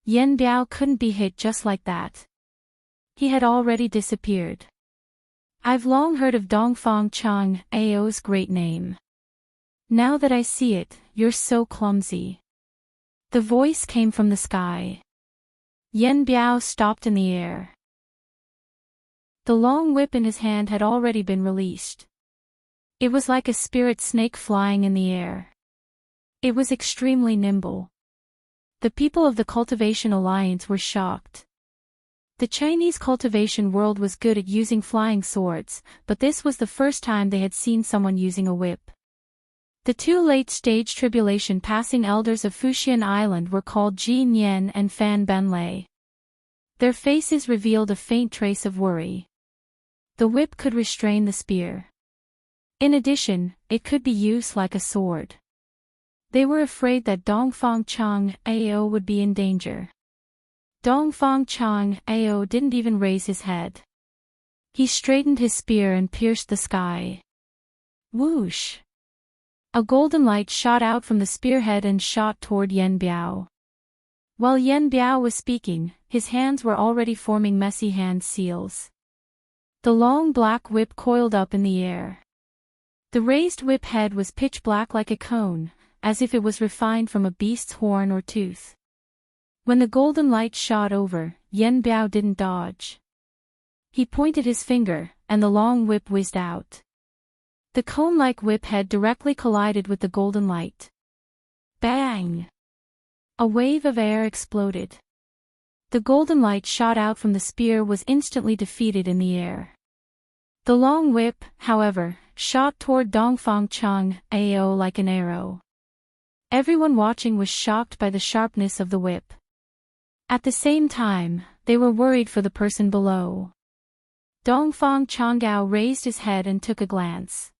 Yan Biao couldn't be hit just like that. He had already disappeared. I've long heard of Dongfang Chang Ao's great name. Now that I see it, you're so clumsy. The voice came from the sky. Yan Biao stopped in the air. The long whip in his hand had already been released. It was like a spirit snake flying in the air. It was extremely nimble. The people of the Cultivation Alliance were shocked. The Chinese cultivation world was good at using flying swords, but this was the first time they had seen someone using a whip. The two late-stage tribulation passing elders of Fuxian Island were called Ji Nian and Fan Benlei. Their faces revealed a faint trace of worry. The whip could restrain the spear. In addition, it could be used like a sword. They were afraid that Dongfang Chang Ao would be in danger. Dongfang Chang Ao didn't even raise his head. He straightened his spear and pierced the sky. Whoosh! A golden light shot out from the spearhead and shot toward Yan Biao. While Yan Biao was speaking, his hands were already forming messy hand seals. The long black whip coiled up in the air. The raised whip head was pitch black like a cone, as if it was refined from a beast's horn or tooth. When the golden light shot over, Yan Biao didn't dodge. He pointed his finger, and the long whip whizzed out. The cone-like whip head directly collided with the golden light. Bang! A wave of air exploded. The golden light shot out from the spear was instantly defeated in the air. The long whip, however, shot toward Dongfang Chang Ao like an arrow. Everyone watching was shocked by the sharpness of the whip. At the same time, they were worried for the person below. Dongfang Changao raised his head and took a glance.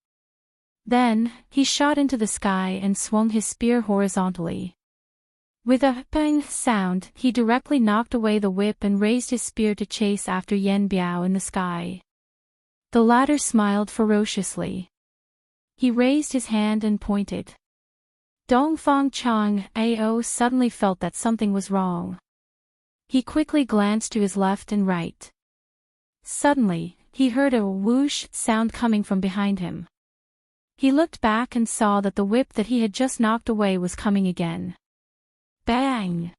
Then, he shot into the sky and swung his spear horizontally. With a bang sound, he directly knocked away the whip and raised his spear to chase after Yen Biao in the sky. The latter smiled ferociously. He raised his hand and pointed. Dongfang Chang Ao suddenly felt that something was wrong. He quickly glanced to his left and right. Suddenly, he heard a whoosh sound coming from behind him. He looked back and saw that the whip that he had just knocked away was coming again. Bang!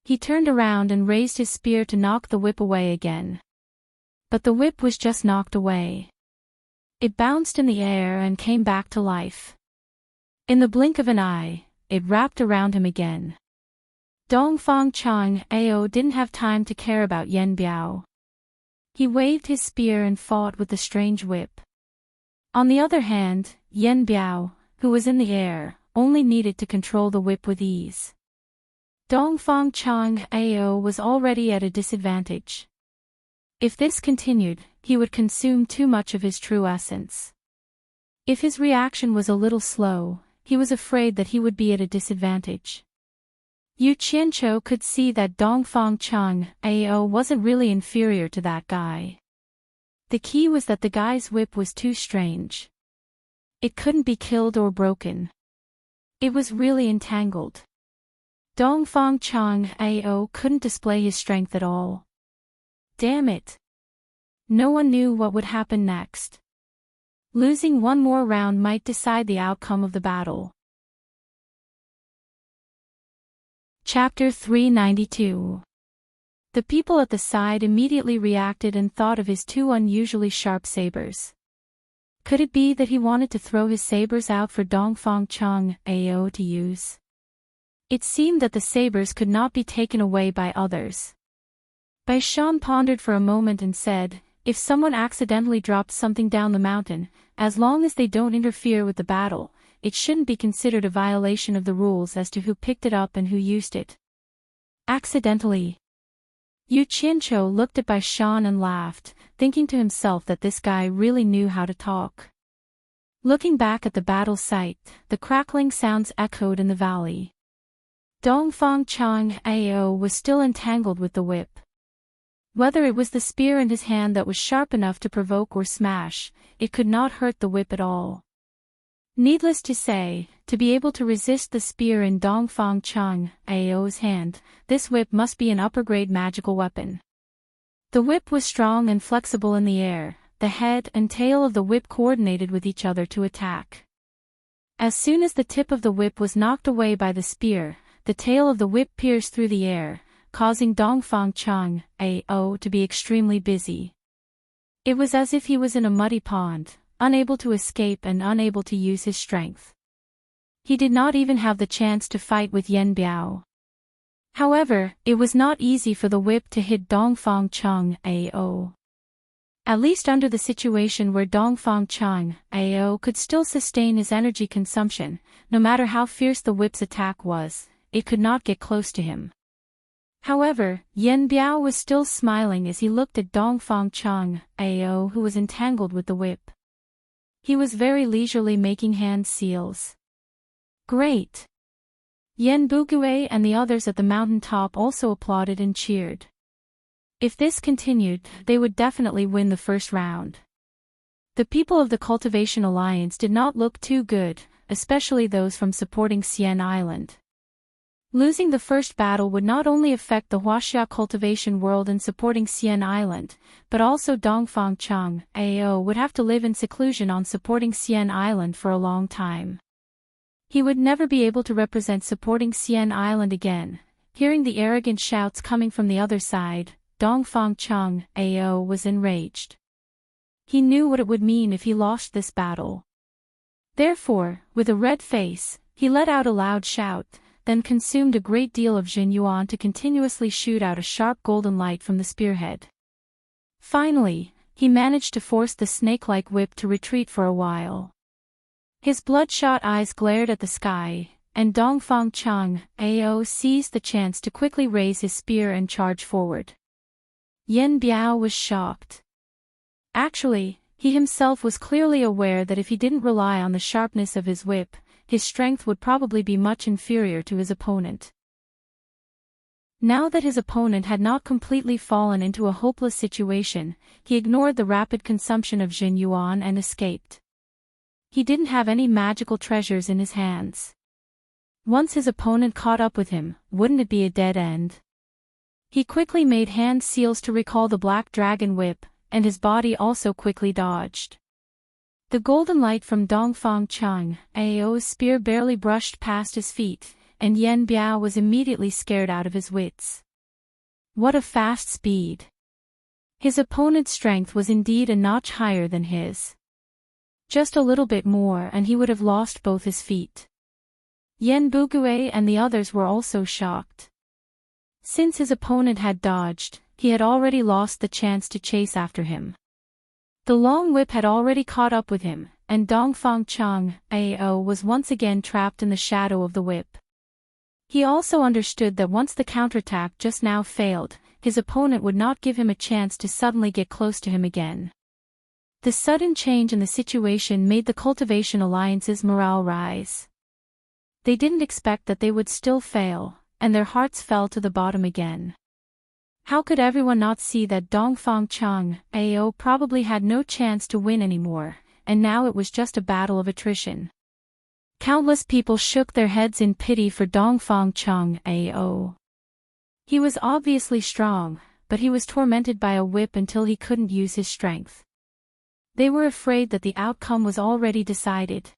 He turned around and raised his spear to knock the whip away again. But the whip was just knocked away. It bounced in the air and came back to life. In the blink of an eye, it wrapped around him again. Dongfang Chang Ao didn't have time to care about Yen Biao. He waved his spear and fought with the strange whip. On the other hand, Yen Biao, who was in the air, only needed to control the whip with ease. Dongfang Chang Ao was already at a disadvantage. If this continued, he would consume too much of his true essence. If his reaction was a little slow, he was afraid that he would be at a disadvantage. Yu Qianqiu could see that Dongfang Chang Ao wasn't really inferior to that guy. The key was that the guy's whip was too strange. It couldn't be killed or broken. It was really entangled. Dongfang Chang Ao couldn't display his strength at all. Damn it! No one knew what would happen next. Losing one more round might decide the outcome of the battle. Chapter 392. The people at the side immediately reacted and thought of his two unusually sharp sabers. Could it be that he wanted to throw his sabers out for Dongfang Chang Ao to use? It seemed that the sabers could not be taken away by others. Bai Shan pondered for a moment and said, if someone accidentally dropped something down the mountain, as long as they don't interfere with the battle, it shouldn't be considered a violation of the rules as to who picked it up and who used it. Accidentally. Yu Qianqiu looked at Bai Shan and laughed, thinking to himself that this guy really knew how to talk. Looking back at the battle site, the crackling sounds echoed in the valley. Dongfang Chang Ao was still entangled with the whip. Whether it was the spear in his hand that was sharp enough to provoke or smash, it could not hurt the whip at all. Needless to say, to be able to resist the spear in Dongfang Chang Ao's hand, this whip must be an upper-grade magical weapon. The whip was strong and flexible in the air, the head and tail of the whip coordinated with each other to attack. As soon as the tip of the whip was knocked away by the spear, the tail of the whip pierced through the air, causing Dongfang Chang Ao to be extremely busy. It was as if he was in a muddy pond, unable to escape and unable to use his strength. He did not even have the chance to fight with Yen Biao. However, it was not easy for the whip to hit Dongfang Chang Ao. At least under the situation where Dongfang Chang Ao could still sustain his energy consumption, no matter how fierce the whip's attack was, it could not get close to him. However, Yen Biao was still smiling as he looked at Dongfang Chang Ao, who was entangled with the whip. He was very leisurely making hand seals. Great! Yen Bugue and the others at the mountain top also applauded and cheered. If this continued, they would definitely win the first round. The people of the Cultivation Alliance did not look too good, especially those from supporting Xian Island. Losing the first battle would not only affect the Huaxia cultivation world in supporting Xian Island, but also Dongfang Chang Ao would have to live in seclusion on supporting Xian Island for a long time. He would never be able to represent supporting Xian Island again. Hearing the arrogant shouts coming from the other side, Dongfang Chang Ao was enraged. He knew what it would mean if he lost this battle. Therefore, with a red face, he let out a loud shout, then consumed a great deal of Jin Yuan to continuously shoot out a sharp golden light from the spearhead. Finally, he managed to force the snake-like whip to retreat for a while. His bloodshot eyes glared at the sky, and Dongfang Chang Ao seized the chance to quickly raise his spear and charge forward. Yen Biao was shocked. Actually, He himself was clearly aware that if he didn't rely on the sharpness of his whip, his strength would probably be much inferior to his opponent. Now that his opponent had not completely fallen into a hopeless situation, he ignored the rapid consumption of Jin Yuan and escaped. He didn't have any magical treasures in his hands. Once his opponent caught up with him, wouldn't it be a dead end? He quickly made hand seals to recall the black dragon whip, and his body also quickly dodged. The golden light from Dongfang Chang Ao's spear barely brushed past his feet, and Yan Biao was immediately scared out of his wits. What a fast speed! His opponent's strength was indeed a notch higher than his. Just a little bit more and he would have lost both his feet. Yan Bugue and the others were also shocked. Since his opponent had dodged, he had already lost the chance to chase after him. The long whip had already caught up with him, and Dongfang Chang Ao was once again trapped in the shadow of the whip. He also understood that once the counterattack just now failed, his opponent would not give him a chance to suddenly get close to him again. The sudden change in the situation made the Cultivation Alliance's morale rise. They didn't expect that they would still fail, and their hearts fell to the bottom again. How could everyone not see that Dongfang Chang Ao probably had no chance to win anymore, and now it was just a battle of attrition? Countless people shook their heads in pity for Dongfang Chang Ao. He was obviously strong, but he was tormented by a whip until he couldn't use his strength. They were afraid that the outcome was already decided.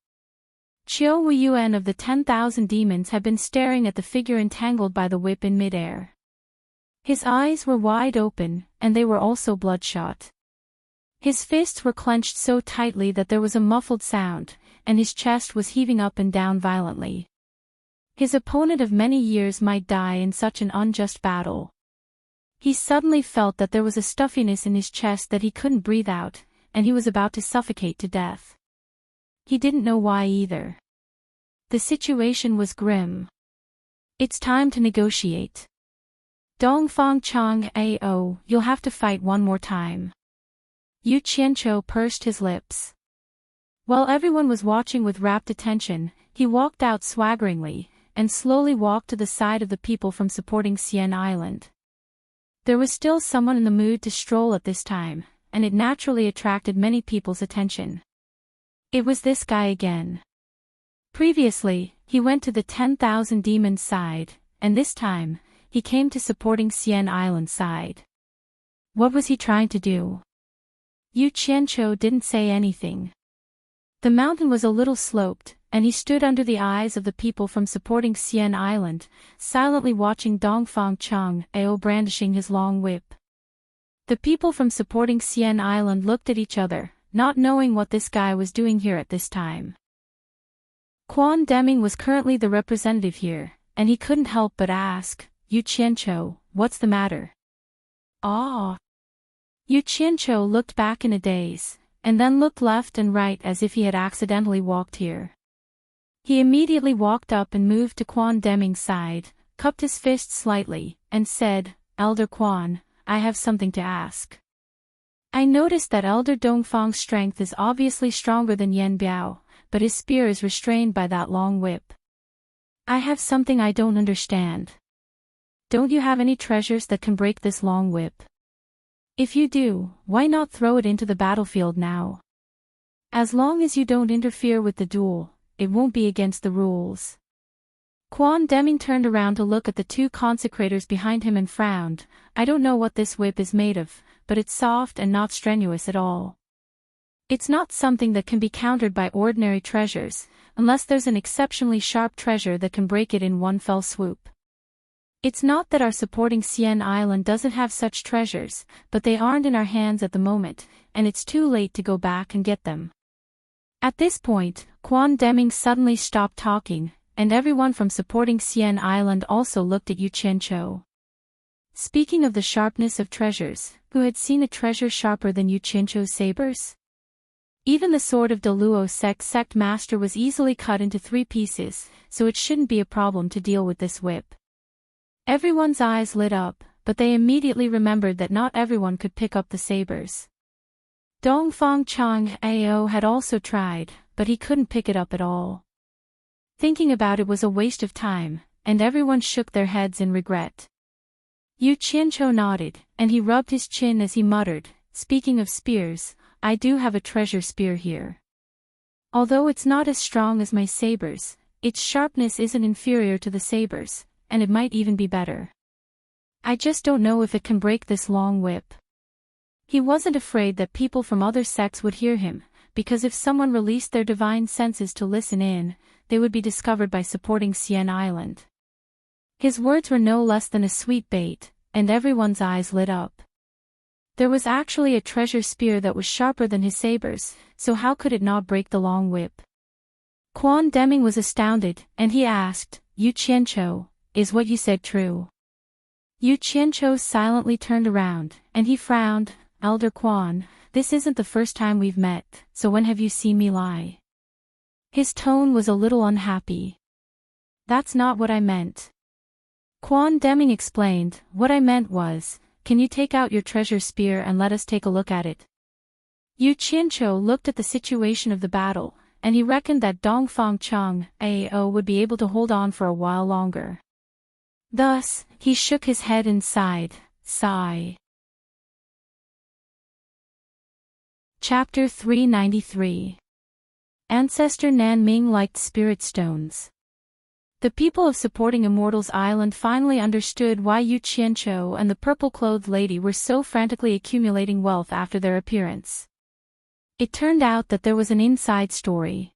Qiu Weiyuan of the 10,000 demons had been staring at the figure entangled by the whip in midair. His eyes were wide open, and they were also bloodshot. His fists were clenched so tightly that there was a muffled sound, and his chest was heaving up and down violently. His opponent of many years might die in such an unjust battle. He suddenly felt that there was a stuffiness in his chest that he couldn't breathe out, and he was about to suffocate to death. He didn't know why either. The situation was grim. It's time to negotiate. Dongfang Chang Ao, you'll have to fight one more time. Yu Qianqiu pursed his lips. While everyone was watching with rapt attention, he walked out swaggeringly, and slowly walked to the side of the people from supporting Xian Island. There was still someone in the mood to stroll at this time, and it naturally attracted many people's attention. It was this guy again. Previously, he went to the 10,000 demons side, and this time, he came to supporting Xian Island's side. What was he trying to do? Yu Qianqiu didn't say anything. The mountain was a little sloped, and he stood under the eyes of the people from supporting Xian Island, silently watching Dongfang Chang Ao brandishing his long whip. The people from supporting Xian Island looked at each other, not knowing what this guy was doing here at this time. Quan Deming was currently the representative here, and he couldn't help but ask, Yu Qianqiu, what's the matter? Ah! Yu Qianqiu looked back in a daze, and then looked left and right as if he had accidentally walked here. He immediately walked up and moved to Quan Deming's side, cupped his fist slightly, and said, Elder Quan, I have something to ask. I noticed that Elder Dongfang's strength is obviously stronger than Yan Biao, but his spear is restrained by that long whip. I have something I don't understand. Don't you have any treasures that can break this long whip? If you do, why not throw it into the battlefield now? As long as you don't interfere with the duel, it won't be against the rules. Quan Deming turned around to look at the two consecrators behind him and frowned. I don't know what this whip is made of, but it's soft and not strenuous at all. It's not something that can be countered by ordinary treasures, unless there's an exceptionally sharp treasure that can break it in one fell swoop. It's not that our supporting Xian Island doesn't have such treasures, but they aren't in our hands at the moment, and it's too late to go back and get them. At this point, Quan Deming suddenly stopped talking, and everyone from supporting Xian Island also looked at Yu Qianqiu. Speaking of the sharpness of treasures, who had seen a treasure sharper than Yu Qianqiu's sabers? Even the sword of Deluo sect master was easily cut into 3 pieces, so it shouldn't be a problem to deal with this whip. Everyone's eyes lit up, but they immediately remembered that not everyone could pick up the sabers. Dongfang Chang Ao had also tried, but he couldn't pick it up at all. Thinking about it was a waste of time, and everyone shook their heads in regret. Yu Qianqiu nodded, and he rubbed his chin as he muttered, "Speaking of spears, I do have a treasure spear here. Although it's not as strong as my sabers, its sharpness isn't inferior to the sabers, and it might even be better. I just don't know if it can break this long whip." He wasn't afraid that people from other sects would hear him, because if someone released their divine senses to listen in, they would be discovered by supporting Xian Island. His words were no less than a sweet bait, and everyone's eyes lit up. There was actually a treasure spear that was sharper than his sabers, so how could it not break the long whip? Quan Deming was astounded, and he asked, "Yu Qianqiu, is what you said true?" Yu Qianqiu silently turned around, and he frowned. "Elder Quan, this isn't the first time we've met, so when have you seen me lie?" His tone was a little unhappy. "That's not what I meant." Quan Deming explained, "What I meant was, can you take out your treasure spear and let us take a look at it?" Yu Qianqiu looked at the situation of the battle, and he reckoned that Dongfang Chang Ao would be able to hold on for a while longer. Thus, he shook his head and sighed. Sigh. Chapter 393. Ancestor Nan Ming liked spirit stones. The people of Supporting Immortals Island finally understood why Yu Qianqiu and the purple-clothed lady were so frantically accumulating wealth after their appearance. It turned out that there was an inside story.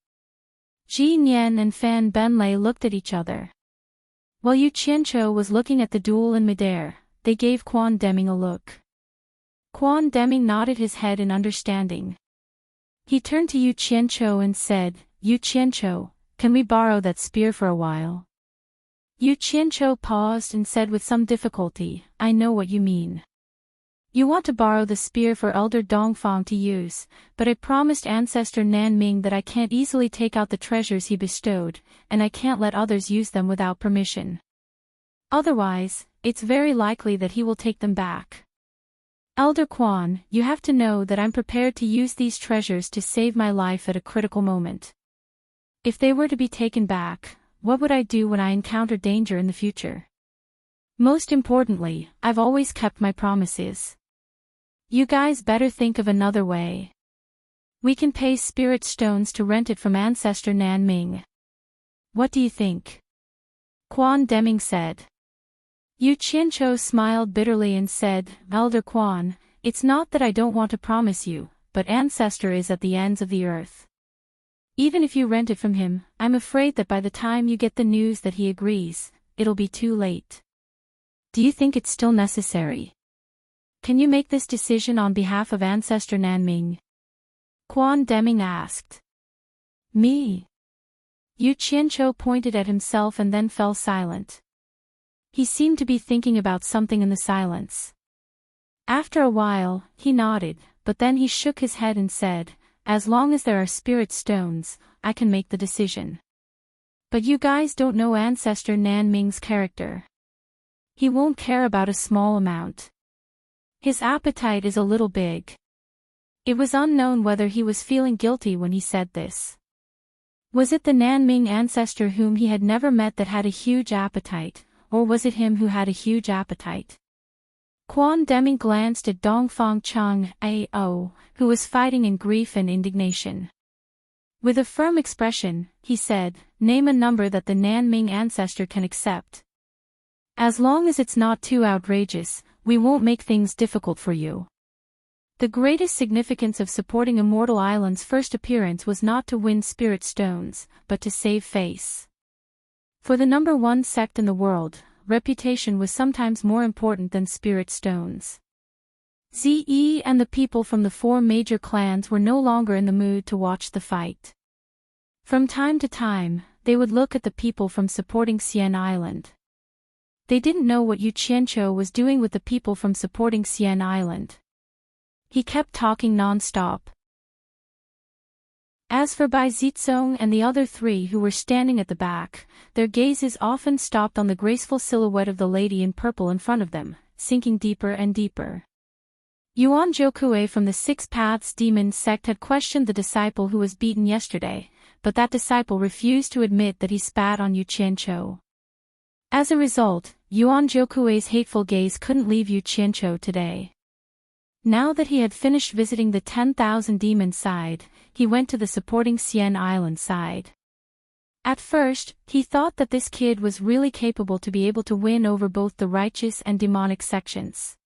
Ji Nian and Fan Benlei looked at each other. While Yu Qianqiu was looking at the duel in midair, they gave Quan Deming a look. Quan Deming nodded his head in understanding. He turned to Yu Qianqiu and said, "Yu Qianqiu, can we borrow that spear for a while?" Yu Qianqiu paused and said with some difficulty, "I know what you mean. You want to borrow the spear for Elder Dongfang to use, but I promised Ancestor Nan Ming that I can't easily take out the treasures he bestowed, and I can't let others use them without permission. Otherwise, it's very likely that he will take them back. Elder Quan, you have to know that I'm prepared to use these treasures to save my life at a critical moment. If they were to be taken back, what would I do when I encounter danger in the future? Most importantly, I've always kept my promises. You guys better think of another way. We can pay spirit stones to rent it from Ancestor Nan Ming. What do you think?" Quan Deming said. Yu Qianqiu smiled bitterly and said, "Elder Quan, it's not that I don't want to promise you, but Ancestor is at the ends of the earth. Even if you rent it from him, I'm afraid that by the time you get the news that he agrees, it'll be too late. Do you think it's still necessary? Can you make this decision on behalf of Ancestor Nan Ming?" Quan Deming asked. "Me?" Yu Qianqiu pointed at himself and then fell silent. He seemed to be thinking about something in the silence. After a while, he nodded, but then he shook his head and said, "As long as there are spirit stones, I can make the decision. But you guys don't know Ancestor Nan Ming's character. He won't care about a small amount. His appetite is a little big." It was unknown whether he was feeling guilty when he said this. Was it the Nan Ming ancestor whom he had never met that had a huge appetite, or was it him who had a huge appetite? Quan Deming glanced at Dongfang Chang Ao, who was fighting in grief and indignation. With a firm expression, he said, "Name a number that the Nan Ming ancestor can accept. As long as it's not too outrageous, we won't make things difficult for you." The greatest significance of Supporting Immortal Island's first appearance was not to win spirit stones, but to save face. For the number one sect in the world, reputation was sometimes more important than spirit stones. Ze and the people from the four major clans were no longer in the mood to watch the fight. From time to time, they would look at the people from Supporting Xian Island. They didn't know what Yu Qianqiu was doing with the people from Supporting Xian Island. He kept talking non-stop. As for Bai Zizong and the other three who were standing at the back, their gazes often stopped on the graceful silhouette of the lady in purple in front of them, sinking deeper and deeper. Yuan Jokue from the Six Paths Demon sect had questioned the disciple who was beaten yesterday, but that disciple refused to admit that he spat on Yu Qianqiu. As a result, Yuan Jokue's hateful gaze couldn't leave Yu Qianqiu today. Now that he had finished visiting the 10,000 demon side, he went to the supporting Xian Island side. At first, he thought that this kid was really capable to be able to win over both the righteous and demonic sections.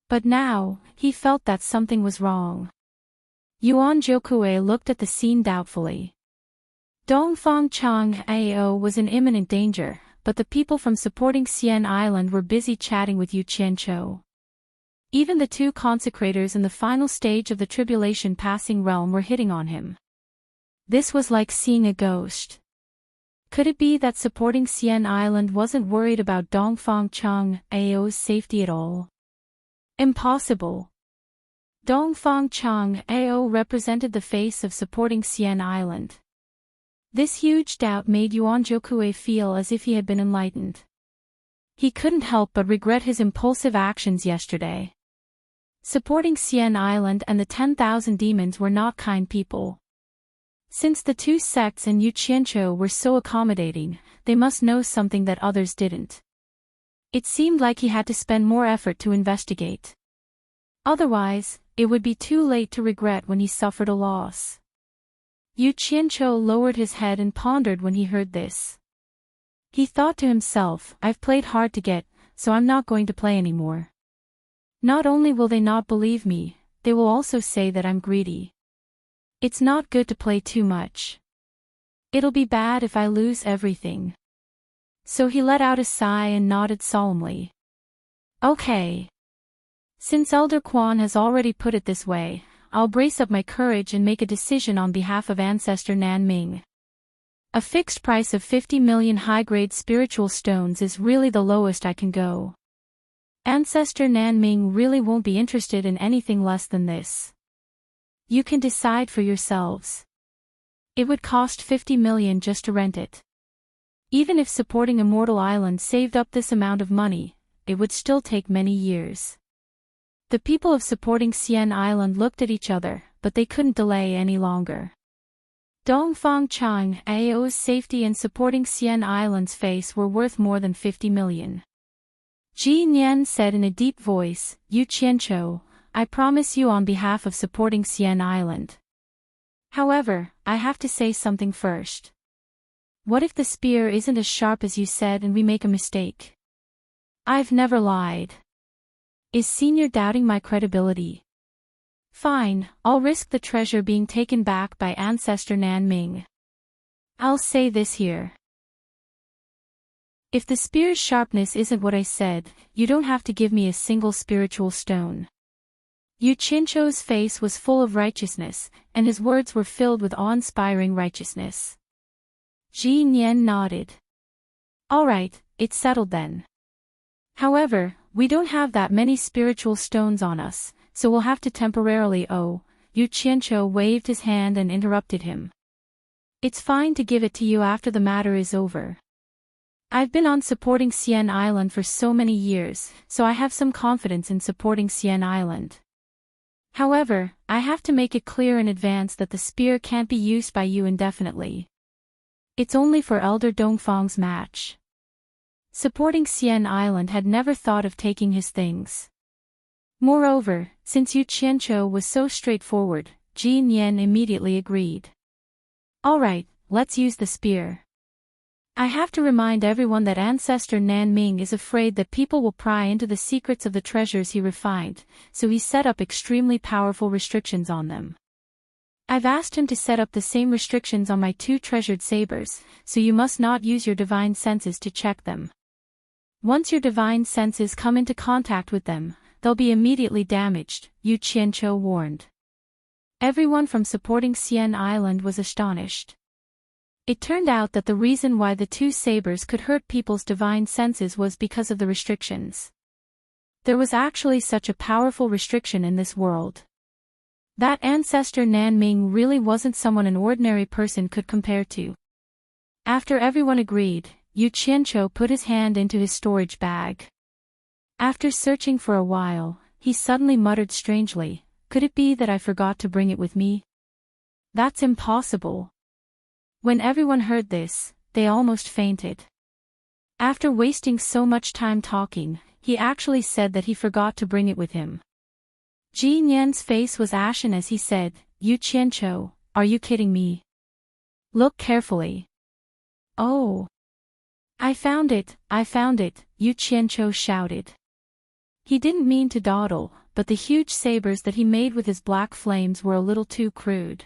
But now, he felt that something was wrong. Yuan Jokue looked at the scene doubtfully. Dongfang Chang Ao was in imminent danger, but the people from supporting Xian Island were busy chatting with Yu Qianqiu. Even the two consecrators in the final stage of the tribulation passing realm were hitting on him. This was like seeing a ghost. Could it be that supporting Xian Island wasn't worried about Dongfang Chang Ao's safety at all? Impossible. Dongfang Chang Ao represented the face of supporting Xian Island. This huge doubt made Yuan Jokue feel as if he had been enlightened. He couldn't help but regret his impulsive actions yesterday. Supporting Xian Island and the 10,000 demons were not kind people. Since the two sects and Yu Qianqiu were so accommodating, they must know something that others didn't. It seemed like he had to spend more effort to investigate. Otherwise, it would be too late to regret when he suffered a loss. Yu Qianqiu lowered his head and pondered when he heard this. He thought to himself, I've played hard to get, so I'm not going to play anymore. Not only will they not believe me, they will also say that I'm greedy. It's not good to play too much. It'll be bad if I lose everything. So he let out a sigh and nodded solemnly. Okay. Since Elder Quan has already put it this way, I'll brace up my courage and make a decision on behalf of Ancestor Nan Ming. A fixed price of 50 million high-grade spiritual stones is really the lowest I can go. Ancestor Nan Ming really won't be interested in anything less than this. You can decide for yourselves. It would cost 50 million just to rent it. Even if supporting Immortal Island saved up this amount of money, it would still take many years. The people of supporting Xian Island looked at each other, but they couldn't delay any longer. Dongfang Chang Ao's safety and supporting Xian Island's face were worth more than 50 million. Ji Nian said in a deep voice, Yu Qianqiu, I promise you on behalf of supporting Xian Island. However, I have to say something first. What if the spear isn't as sharp as you said and we make a mistake? I've never lied. Is Senior doubting my credibility? Fine, I'll risk the treasure being taken back by Ancestor Nan Ming. I'll say this here. If the spear's sharpness isn't what I said, you don't have to give me a single spiritual stone. Yu Qianqiu's face was full of righteousness, and his words were filled with awe-inspiring righteousness. Ji Nian nodded. All right, it's settled then. However, we don't have that many spiritual stones on us, so we'll have to temporarily Yu Qianqiu waved his hand and interrupted him. It's fine to give it to you after the matter is over. I've been on supporting Xian Island for so many years, so I have some confidence in supporting Xian Island. However, I have to make it clear in advance that the spear can't be used by you indefinitely. It's only for Elder Dongfang's match. Supporting Xian Island had never thought of taking his things. Moreover, since Yu Qianqiu was so straightforward, Ji Nian immediately agreed. All right, let's use the spear. I have to remind everyone that Ancestor Nan Ming is afraid that people will pry into the secrets of the treasures he refined, so he set up extremely powerful restrictions on them. I've asked him to set up the same restrictions on my two treasured sabers, so you must not use your divine senses to check them. Once your divine senses come into contact with them, they'll be immediately damaged, Yu Qianqiu warned. Everyone from supporting Xian Island was astonished. It turned out that the reason why the two sabers could hurt people's divine senses was because of the restrictions. There was actually such a powerful restriction in this world. That Ancestor Nan Ming really wasn't someone an ordinary person could compare to. After everyone agreed, Yu Qianqiu put his hand into his storage bag. After searching for a while, he suddenly muttered strangely, "Could it be that I forgot to bring it with me? That's impossible." When everyone heard this, they almost fainted. After wasting so much time talking, he actually said that he forgot to bring it with him. Ji Nian's face was ashen as he said, "Yu Qianqiu, are you kidding me? Look carefully." "Oh! I found it, Yu Qianqiu shouted. He didn't mean to dawdle, but the huge sabers that he made with his black flames were a little too crude.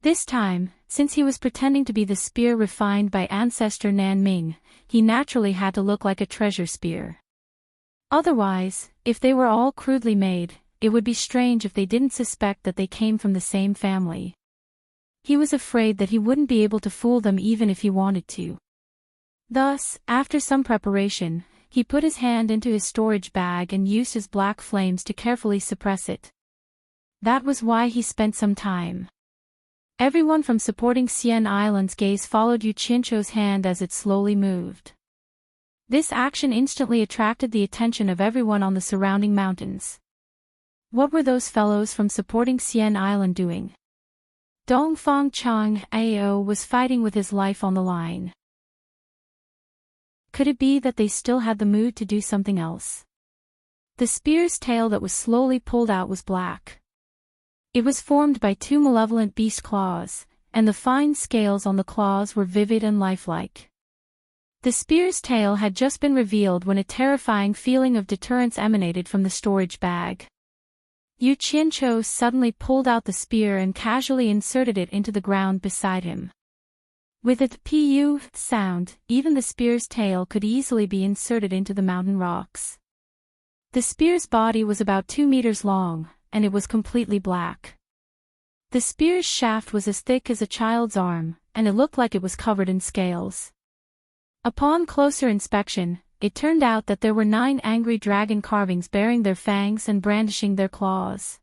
This time, since he was pretending to be the spear refined by ancestor Nan Ming, he naturally had to look like a treasure spear. Otherwise, if they were all crudely made, it would be strange if they didn't suspect that they came from the same family. He was afraid that he wouldn't be able to fool them even if he wanted to. Thus, after some preparation, he put his hand into his storage bag and used his black flames to carefully suppress it. That was why he spent some time. Everyone from supporting Xian Island's gaze followed Yu Qianqiu's hand as it slowly moved. This action instantly attracted the attention of everyone on the surrounding mountains. What were those fellows from supporting Xian Island doing? Dongfang Chang Ao was fighting with his life on the line. Could it be that they still had the mood to do something else? The spear's tail that was slowly pulled out was black. It was formed by two malevolent beast claws, and the fine scales on the claws were vivid and lifelike. The spear's tail had just been revealed when a terrifying feeling of deterrence emanated from the storage bag. Yu Qianqiu suddenly pulled out the spear and casually inserted it into the ground beside him. With a pu sound, even the spear's tail could easily be inserted into the mountain rocks. The spear's body was about 2 meters long, and it was completely black. The spear's shaft was as thick as a child's arm, and it looked like it was covered in scales. Upon closer inspection, it turned out that there were 9 angry dragon carvings bearing their fangs and brandishing their claws.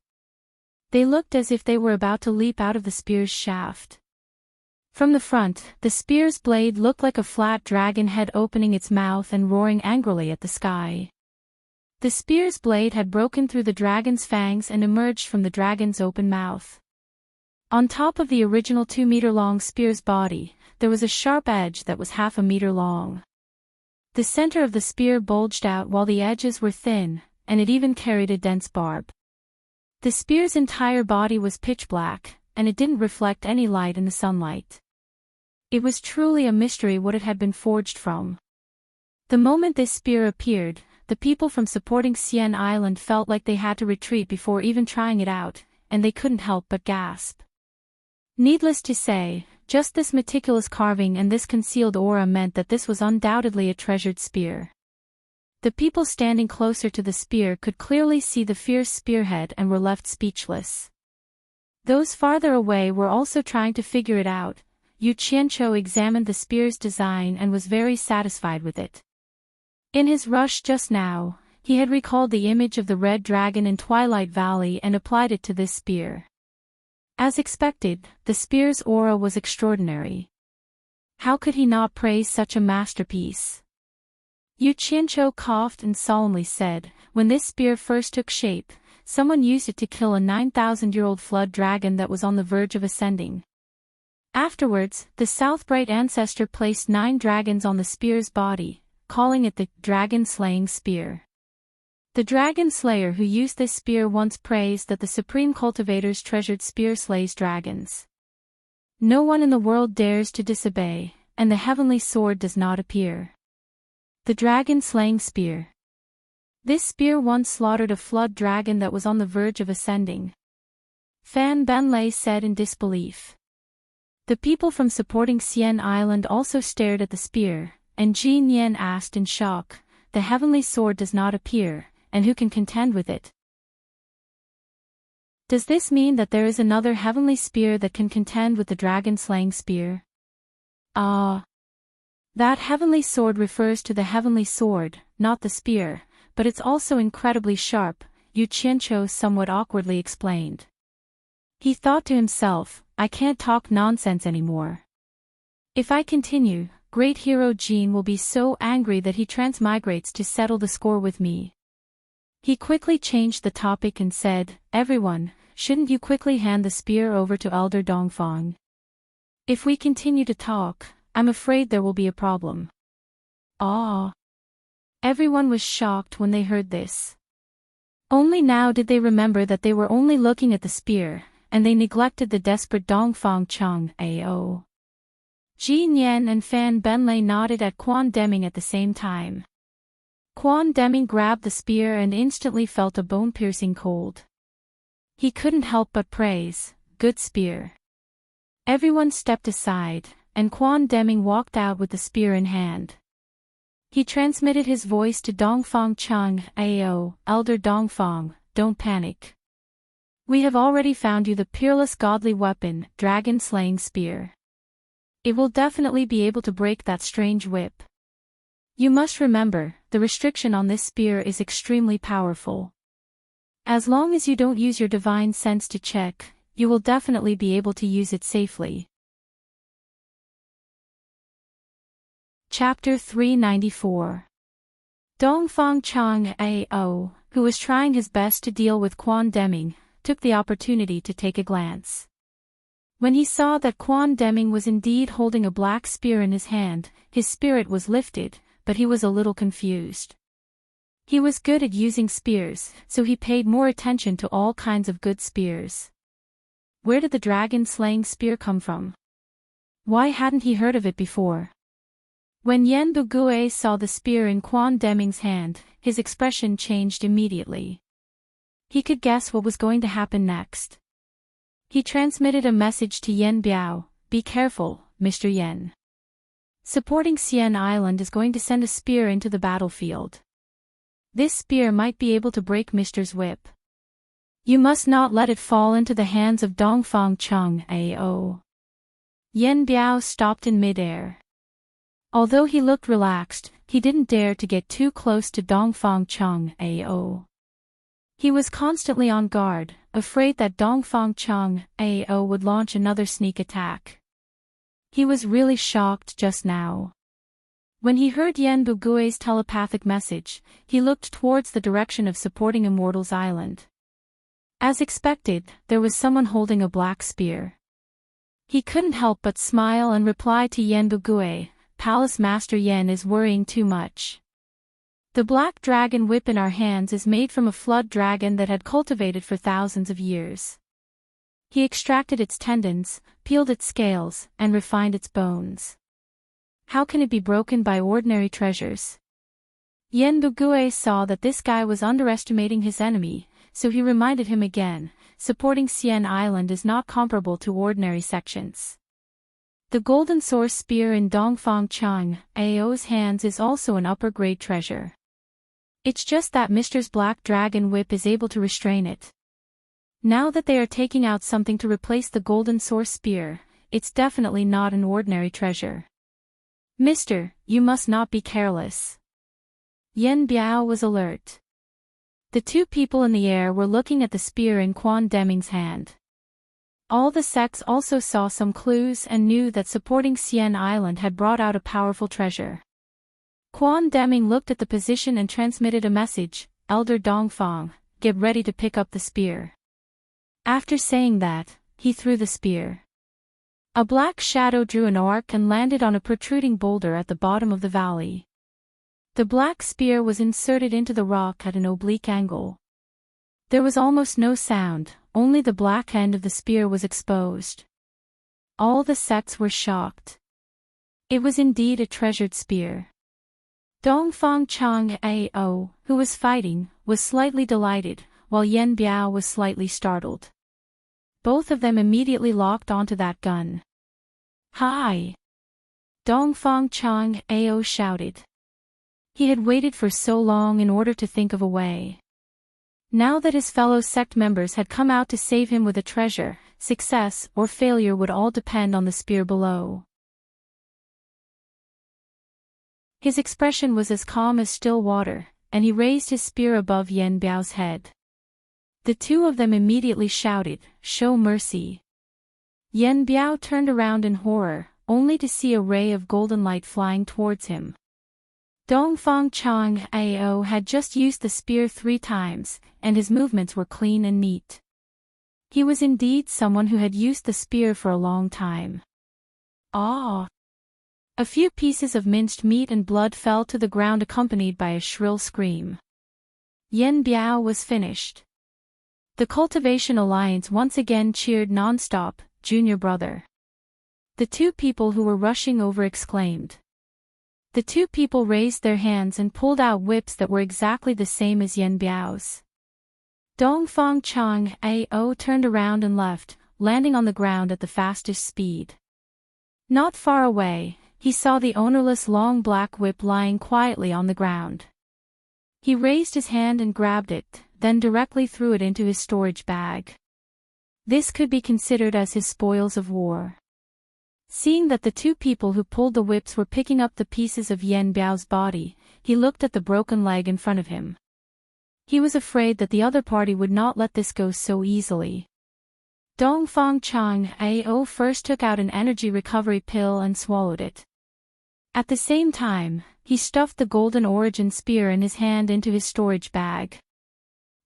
They looked as if they were about to leap out of the spear's shaft. From the front, the spear's blade looked like a flat dragon head opening its mouth and roaring angrily at the sky. The spear's blade had broken through the dragon's fangs and emerged from the dragon's open mouth. On top of the original 2-meter-long spear's body, there was a sharp edge that was half a meter long. The center of the spear bulged out while the edges were thin, and it even carried a dense barb. The spear's entire body was pitch black, and it didn't reflect any light in the sunlight. It was truly a mystery what it had been forged from. The moment this spear appeared, the people from supporting Xian Island felt like they had to retreat before even trying it out, and they couldn't help but gasp. Needless to say, just this meticulous carving and this concealed aura meant that this was undoubtedly a treasured spear. The people standing closer to the spear could clearly see the fierce spearhead and were left speechless. Those farther away were also trying to figure it out. Yu Qianqiu examined the spear's design and was very satisfied with it. In his rush just now, he had recalled the image of the red dragon in Twilight Valley and applied it to this spear. As expected, the spear's aura was extraordinary. How could he not praise such a masterpiece? Yu Qianqiu coughed and solemnly said, "When this spear first took shape, someone used it to kill a 9,000-year-old flood dragon that was on the verge of ascending. Afterwards, the Southbright ancestor placed 9 dragons on the spear's body, calling it the dragon-slaying spear. The dragon slayer who used this spear once praised that the supreme cultivator's treasured spear slays dragons. No one in the world dares to disobey, and the heavenly sword does not appear. The dragon-slaying spear. This spear once slaughtered a flood dragon that was on the verge of ascending." Fan Benlei said in disbelief. The people from supporting Xian Island also stared at the spear, and Ji Nian asked in shock, "The heavenly sword does not appear, and who can contend with it? Does this mean that there is another heavenly spear that can contend with the dragon-slaying spear?" "Ah. That heavenly sword refers to the heavenly sword, not the spear, but it's also incredibly sharp," Yu Qianqiu somewhat awkwardly explained. He thought to himself, "I can't talk nonsense anymore. If I continue, great hero Jean will be so angry that he transmigrates to settle the score with me." He quickly changed the topic and said, "Everyone, shouldn't you quickly hand the spear over to Elder Dongfang? If we continue to talk, I'm afraid there will be a problem." Ah! Everyone was shocked when they heard this. Only now did they remember that they were only looking at the spear, and they neglected the desperate Dongfang Cheng Ao. Ji Nian and Fan Benlei nodded at Quan Deming at the same time. Quan Deming grabbed the spear and instantly felt a bone-piercing cold. He couldn't help but praise, "Good spear." Everyone stepped aside, and Quan Deming walked out with the spear in hand. He transmitted his voice to Dongfang Cheng Ao, "Elder Dongfang, don't panic. We have already found you the peerless godly weapon, dragon-slaying spear. It will definitely be able to break that strange whip. You must remember, the restriction on this spear is extremely powerful. As long as you don't use your divine sense to check, you will definitely be able to use it safely." Chapter 394. Dongfang Cheng Ao, who was trying his best to deal with Quan Deming, took the opportunity to take a glance. When he saw that Quan Deming was indeed holding a black spear in his hand, his spirit was lifted, but he was a little confused. He was good at using spears, so he paid more attention to all kinds of good spears. Where did the dragon-slaying spear come from? Why hadn't he heard of it before? When Yen Bugue saw the spear in Quan Deming's hand, his expression changed immediately. He could guess what was going to happen next. He transmitted a message to Yen Biao, "Be careful, Mr. Yen. Supporting Xian Island is going to send a spear into the battlefield. This spear might be able to break Mr.'s whip. You must not let it fall into the hands of Dongfang Cheng Ao." Yen Biao stopped in mid-air. Although he looked relaxed, he didn't dare to get too close to Dongfang Cheng Ao. He was constantly on guard, afraid that Dongfang Cheng Ao would launch another sneak attack. He was really shocked just now. When he heard Yen Bugue's telepathic message, he looked towards the direction of supporting Immortals Island. As expected, there was someone holding a black spear. He couldn't help but smile and reply to Yen Bugue, "Palace Master Yen is worrying too much. The black dragon whip in our hands is made from a flood dragon that had cultivated for thousands of years. He extracted its tendons, peeled its scales, and refined its bones. How can it be broken by ordinary treasures?" Yen Bugue saw that this guy was underestimating his enemy, so he reminded him again, supporting Xian Island is not comparable to ordinary sections. The golden source spear in Dongfang Cheng Ao's hands is also an upper-grade treasure. It's just that Mr.'s black dragon whip is able to restrain it. Now that they are taking out something to replace the golden source spear, it's definitely not an ordinary treasure. "Mister, you must not be careless." Yen Biao was alert. The two people in the air were looking at the spear in Quan Deming's hand. All the sects also saw some clues and knew that supporting Xian Island had brought out a powerful treasure. Quan Deming looked at the position and transmitted a message, "Elder Dongfang, get ready to pick up the spear." After saying that, he threw the spear. A black shadow drew an arc and landed on a protruding boulder at the bottom of the valley. The black spear was inserted into the rock at an oblique angle. There was almost no sound, only the black end of the spear was exposed. All the sects were shocked. It was indeed a treasured spear. Dongfang Cheng Ao, who was fighting, was slightly delighted, while Yen Biao was slightly startled. Both of them immediately locked onto that gun. "Hi!" Dongfang Cheng Ao shouted. He had waited for so long in order to think of a way. Now that his fellow sect members had come out to save him with a treasure, success or failure would all depend on the spear below. His expression was as calm as still water, and he raised his spear above Yen Biao's head. The two of them immediately shouted, "Show mercy." Yen Biao turned around in horror, only to see a ray of golden light flying towards him. Dongfang Chang Ao had just used the spear 3 times, and his movements were clean and neat. He was indeed someone who had used the spear for a long time. Ah! A few pieces of minced meat and blood fell to the ground accompanied by a shrill scream. Yen Biao was finished. The Cultivation Alliance once again cheered non-stop, "Junior brother." The 2 people who were rushing over exclaimed. The 2 people raised their hands and pulled out whips that were exactly the same as Yen Biao's. Dongfang Chang Ao turned around and left, landing on the ground at the fastest speed. Not far away, he saw the ownerless long black whip lying quietly on the ground. He raised his hand and grabbed it, then directly threw it into his storage bag. This could be considered as his spoils of war. Seeing that the 2 people who pulled the whips were picking up the pieces of Yen Biao's body, he looked at the broken leg in front of him. He was afraid that the other party would not let this go so easily. Dongfang Chang Ao first took out an energy recovery pill and swallowed it. At the same time, he stuffed the golden origin spear in his hand into his storage bag.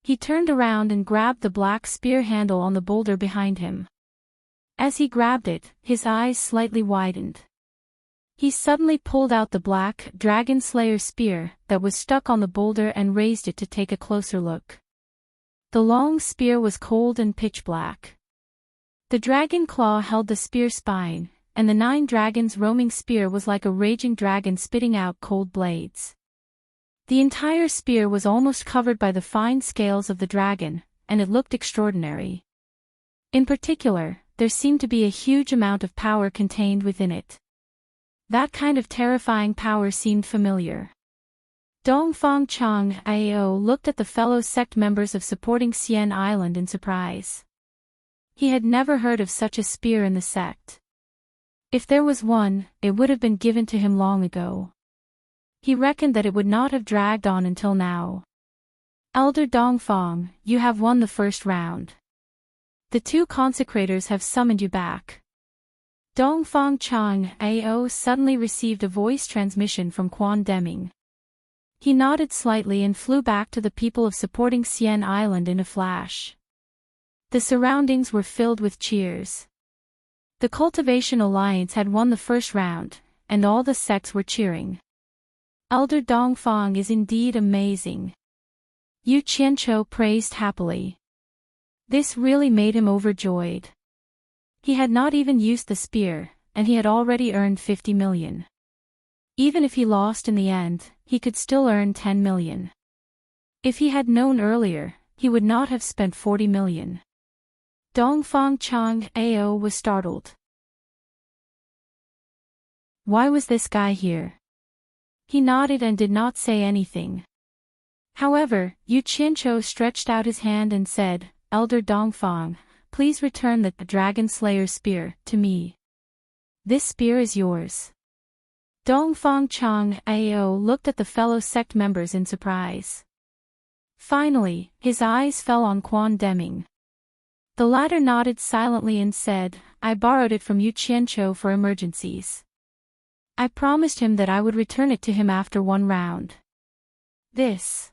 He turned around and grabbed the black spear handle on the boulder behind him. As he grabbed it, his eyes slightly widened. He suddenly pulled out the black Dragon Slayer spear that was stuck on the boulder and raised it to take a closer look. The long spear was cold and pitch black. The dragon claw held the spear spine, and the 9 dragons roaming spear was like a raging dragon spitting out cold blades. The entire spear was almost covered by the fine scales of the dragon, and it looked extraordinary. In particular, there seemed to be a huge amount of power contained within it. That kind of terrifying power seemed familiar. Dongfang Chang Ao looked at the fellow sect members of supporting Xian Island in surprise. He had never heard of such a spear in the sect. If there was one, it would have been given to him long ago. He reckoned that it would not have dragged on until now. Elder Dongfang, you have won the first round. The 2 consecrators have summoned you back. Dongfang Chang Ao suddenly received a voice transmission from Quan Deming. He nodded slightly and flew back to the people of supporting Xian Island in a flash. The surroundings were filled with cheers. The Cultivation Alliance had won the first round, and all the sects were cheering. Elder Dongfang is indeed amazing. Yu Qianqiu praised happily. This really made him overjoyed. He had not even used the spear, and he had already earned 50 million. Even if he lost in the end, he could still earn 10 million. If he had known earlier, he would not have spent 40 million. Dongfang Chang Ao was startled. Why was this guy here? He nodded and did not say anything. However, Yu Qianqiu stretched out his hand and said, Elder Dongfang, please return the Dragon Slayer spear to me. This spear is yours. Dongfang Chang Ao looked at the fellow sect members in surprise. Finally, his eyes fell on Quan Deming. The latter nodded silently and said, I borrowed it from Yu Qianqiu for emergencies. I promised him that I would return it to him after 1 round. This.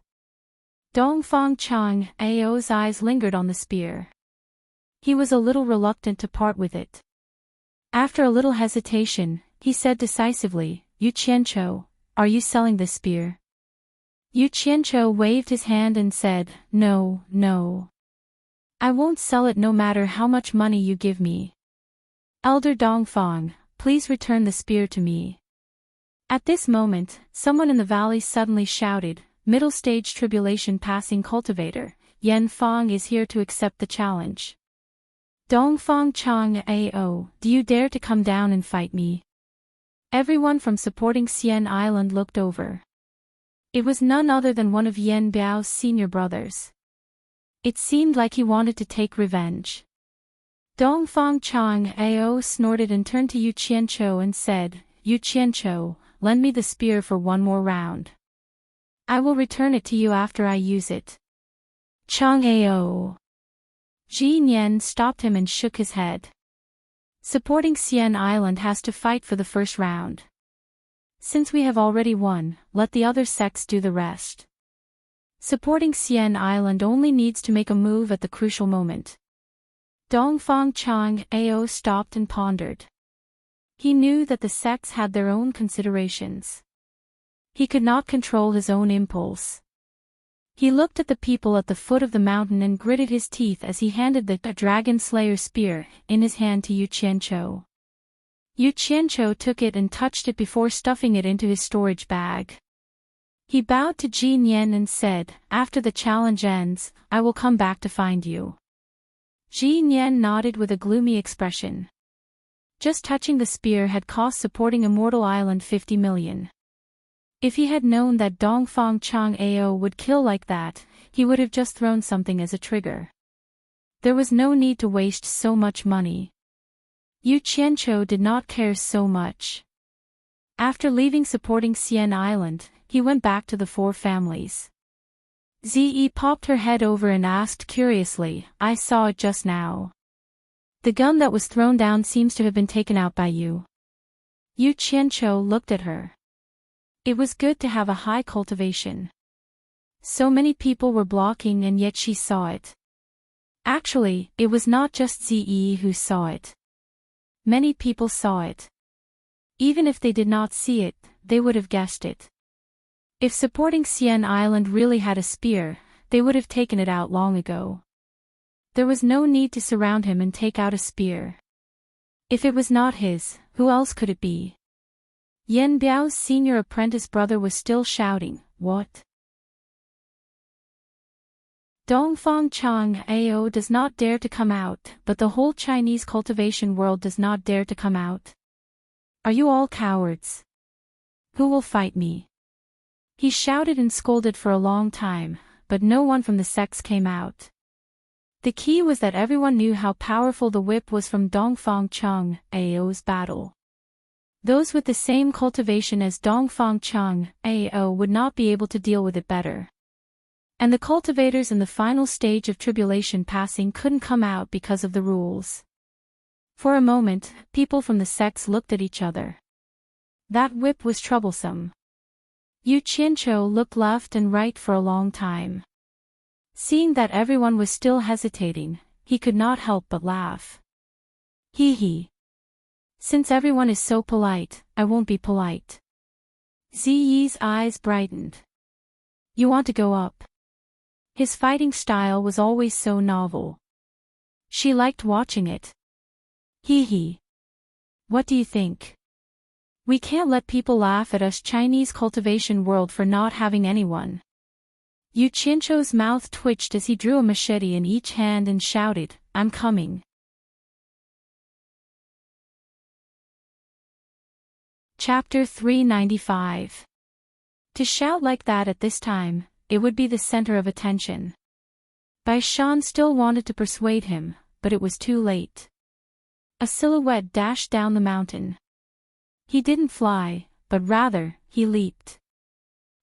Dongfang Chang Ao's eyes lingered on the spear. He was a little reluctant to part with it. After a little hesitation, he said decisively, Yu Qianqiu, are you selling this spear? Yu Qianqiu waved his hand and said, No, no. I won't sell it no matter how much money you give me. Elder Dongfang, please return the spear to me. At this moment, someone in the valley suddenly shouted, Middle stage tribulation passing cultivator, Yen Fang is here to accept the challenge. Dongfang Chang Ao, do you dare to come down and fight me? Everyone from supporting Xian Island looked over. It was none other than one of Yen Biao's senior brothers. It seemed like he wanted to take revenge. Dongfang Chang Ao snorted and turned to Yu Qianqiu and said, Yu Qianqiu, lend me the spear for 1 more round. I will return it to you after I use it. Chang Ao. Ji Nian stopped him and shook his head. Supporting Xian Island has to fight for the first round. Since we have already won, let the other sects do the rest. Supporting Xian Island only needs to make a move at the crucial moment. Dongfang Chang Ao stopped and pondered. He knew that the sects had their own considerations. He could not control his own impulse. He looked at the people at the foot of the mountain and gritted his teeth as he handed the dragon slayer spear in his hand to Yu Qianqiu. Yu Qianqiu took it and touched it before stuffing it into his storage bag. He bowed to Jin Yan and said, "After the challenge ends, I will come back to find you." Jin Yan nodded with a gloomy expression. Just touching the spear had cost supporting Immortal Island 50 million. If he had known that Dongfang Chang Ao would kill like that, he would have just thrown something as a trigger. There was no need to waste so much money. Yu Qianqiu did not care so much. After leaving supporting Xian Island, he went back to the four families. Zi popped her head over and asked curiously, "I saw it just now. The gun that was thrown down seems to have been taken out by you." Yu Qianqiu looked at her. It was good to have a high cultivation. So many people were blocking and yet she saw it. Actually, it was not just Zi who saw it. Many people saw it. Even if they did not see it, they would have guessed it. If supporting Xian Island really had a spear, they would have taken it out long ago. There was no need to surround him and take out a spear. If it was not his, who else could it be? Yan Biao's senior apprentice brother was still shouting, "What? Dongfang Chang Ao does not dare to come out, but the whole Chinese cultivation world does not dare to come out. Are you all cowards? Who will fight me?" He shouted and scolded for a long time, but no one from the sects came out. The key was that everyone knew how powerful the whip was from Dongfang Chang Ao's battle. Those with the same cultivation as Dongfang Chang Ao would not be able to deal with it better. And the cultivators in the final stage of tribulation passing couldn't come out because of the rules. For a moment, people from the sects looked at each other. That whip was troublesome. Yu Qianqiu looked left and right for a long time. Seeing that everyone was still hesitating, he could not help but laugh. Hee hee. Since everyone is so polite, I won't be polite. Ziyi's eyes brightened. You want to go up? His fighting style was always so novel. She liked watching it. Hee hee. What do you think? We can't let people laugh at us Chinese cultivation world for not having anyone. Yu Qianqiu's mouth twitched as he drew a machete in each hand and shouted, "I'm coming." Chapter 395. To shout like that at this time, it would be the center of attention. Bai Shan still wanted to persuade him, but it was too late. A silhouette dashed down the mountain. He didn't fly, but rather, he leaped.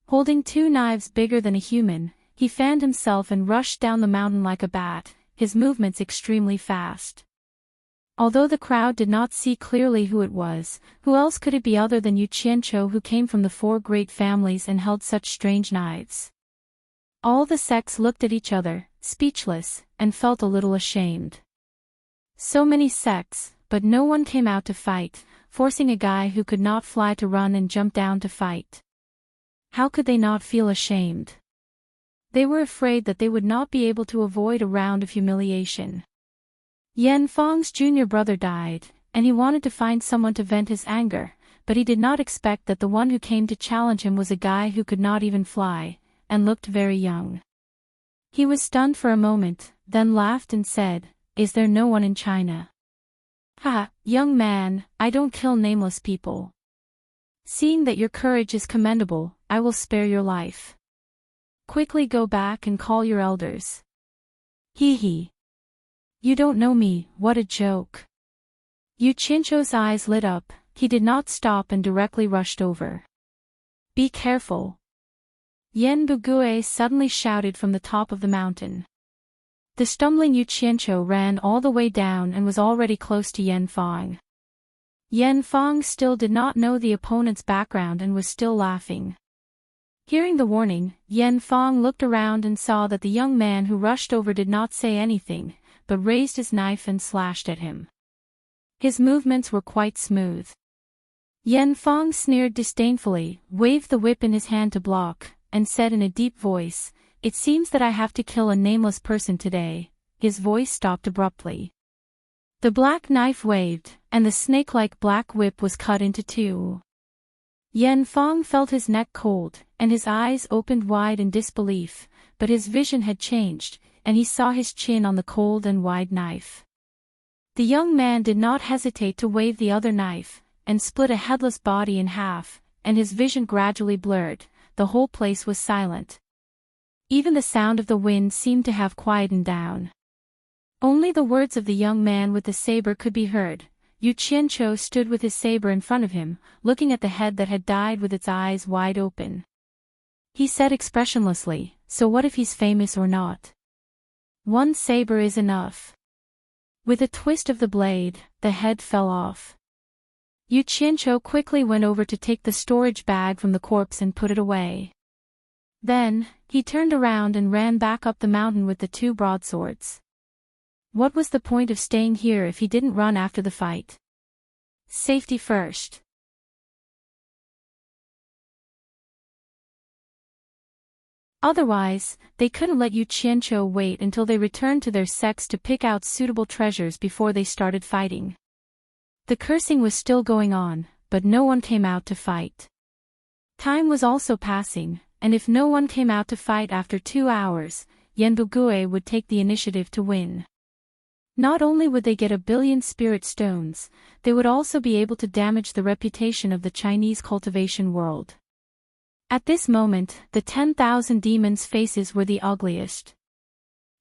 Holding two knives bigger than a human, he fanned himself and rushed down the mountain like a bat, his movements extremely fast. Although the crowd did not see clearly who it was, who else could it be other than Yu Qianqiu, who came from the four great families and held such strange knives? All the sects looked at each other, speechless, and felt a little ashamed. So many sects, but no one came out to fight, forcing a guy who could not fly to run and jump down to fight. How could they not feel ashamed? They were afraid that they would not be able to avoid a round of humiliation. Yan Fang's junior brother died, and he wanted to find someone to vent his anger, but he did not expect that the one who came to challenge him was a guy who could not even fly, and looked very young. He was stunned for a moment, then laughed and said, "Is there no one in China?" "Ha, young man, I don't kill nameless people. Seeing that your courage is commendable, I will spare your life. Quickly go back and call your elders." Hee hee. You don't know me, what a joke. Yu Qianqiu's eyes lit up, he did not stop and directly rushed over. Be careful. Yan Bugue suddenly shouted from the top of the mountain. The stumbling Yu Qianqiu ran all the way down and was already close to Yan Fang. Yan Fang still did not know the opponent's background and was still laughing. Hearing the warning, Yan Fang looked around and saw that the young man who rushed over did not say anything, but raised his knife and slashed at him. His movements were quite smooth. Yan Fang sneered disdainfully, waved the whip in his hand to block, and said in a deep voice, "It seems that I have to kill a nameless person today." His voice stopped abruptly. The black knife waved, and the snake-like black whip was cut into two. Yan Fang felt his neck cold, and his eyes opened wide in disbelief, but his vision had changed, and he saw his chin on the cold and wide knife. The young man did not hesitate to wave the other knife, and split a headless body in half, and his vision gradually blurred. The whole place was silent. Even the sound of the wind seemed to have quietened down. Only the words of the young man with the saber could be heard. Yu Qianqiu stood with his saber in front of him, looking at the head that had died with its eyes wide open. He said expressionlessly, "So what if he's famous or not? One saber is enough." With a twist of the blade, the head fell off. Yu Qianqiu quickly went over to take the storage bag from the corpse and put it away. Then, he turned around and ran back up the mountain with the two broadswords. What was the point of staying here if he didn't run after the fight? Safety first. Otherwise, they couldn't let Yu Qianqiu wait until they returned to their sects to pick out suitable treasures before they started fighting. The cursing was still going on, but no one came out to fight. Time was also passing, and if no one came out to fight after 2 hours, Yan Bugui would take the initiative to win. Not only would they get 1 billion spirit stones, they would also be able to damage the reputation of the Chinese cultivation world. At this moment, the 10,000 demons' faces were the ugliest.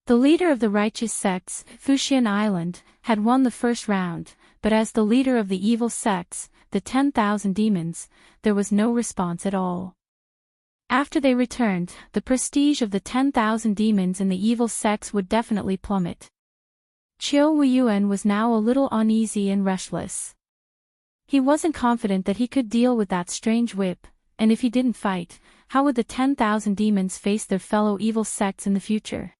The leader of the righteous sects, Fuxian Island, had won the first round, but as the leader of the evil sects, the 10,000 demons, there was no response at all. After they returned, the prestige of the 10,000 demons in the evil sects would definitely plummet. Qiu Weiyuan was now a little uneasy and restless. He wasn't confident that he could deal with that strange whip, and if he didn't fight, how would the 10,000 demons face their fellow evil sects in the future?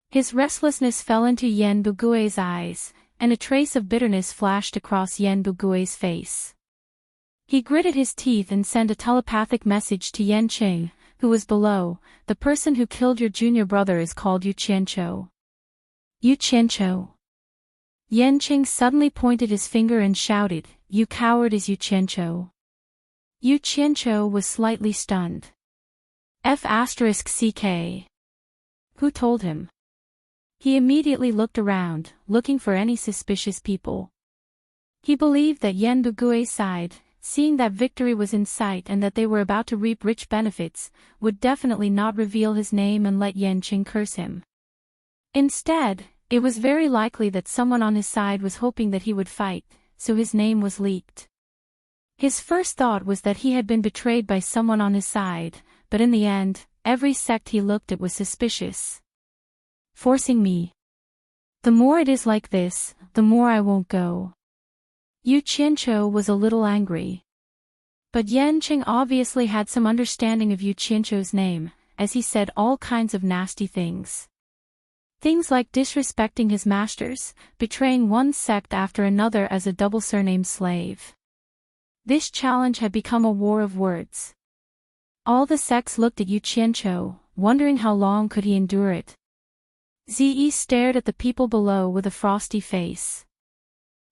His restlessness fell into Yan Bugui's eyes, and a trace of bitterness flashed across Yan Bugui's face. He gritted his teeth and sent a telepathic message to Yan Qing, who was below. "The person who killed your junior brother is called Yu Qianqiu." Yu Qianqiu. Yan Qing suddenly pointed his finger and shouted, "You coward is Yu Qianqiu." Yu Qianqiu was slightly stunned. F***CK. Who told him? He immediately looked around, looking for any suspicious people. He believed that Yan Bugui's side, seeing that victory was in sight and that they were about to reap rich benefits, would definitely not reveal his name and let Yan Qing curse him. Instead, it was very likely that someone on his side was hoping that he would fight, so his name was leaked. His first thought was that he had been betrayed by someone on his side, but in the end, every sect he looked at was suspicious. Forcing me. The more it is like this, the more I won't go. Yu Qianqiu was a little angry. But Yan Qing obviously had some understanding of Yu Qianqiu's name, as he said all kinds of nasty things. Things like disrespecting his masters, betraying one sect after another as a double surname slave. This challenge had become a war of words. All the sects looked at Yu Qianqiu, wondering how long could he endure it. Zi stared at the people below with a frosty face.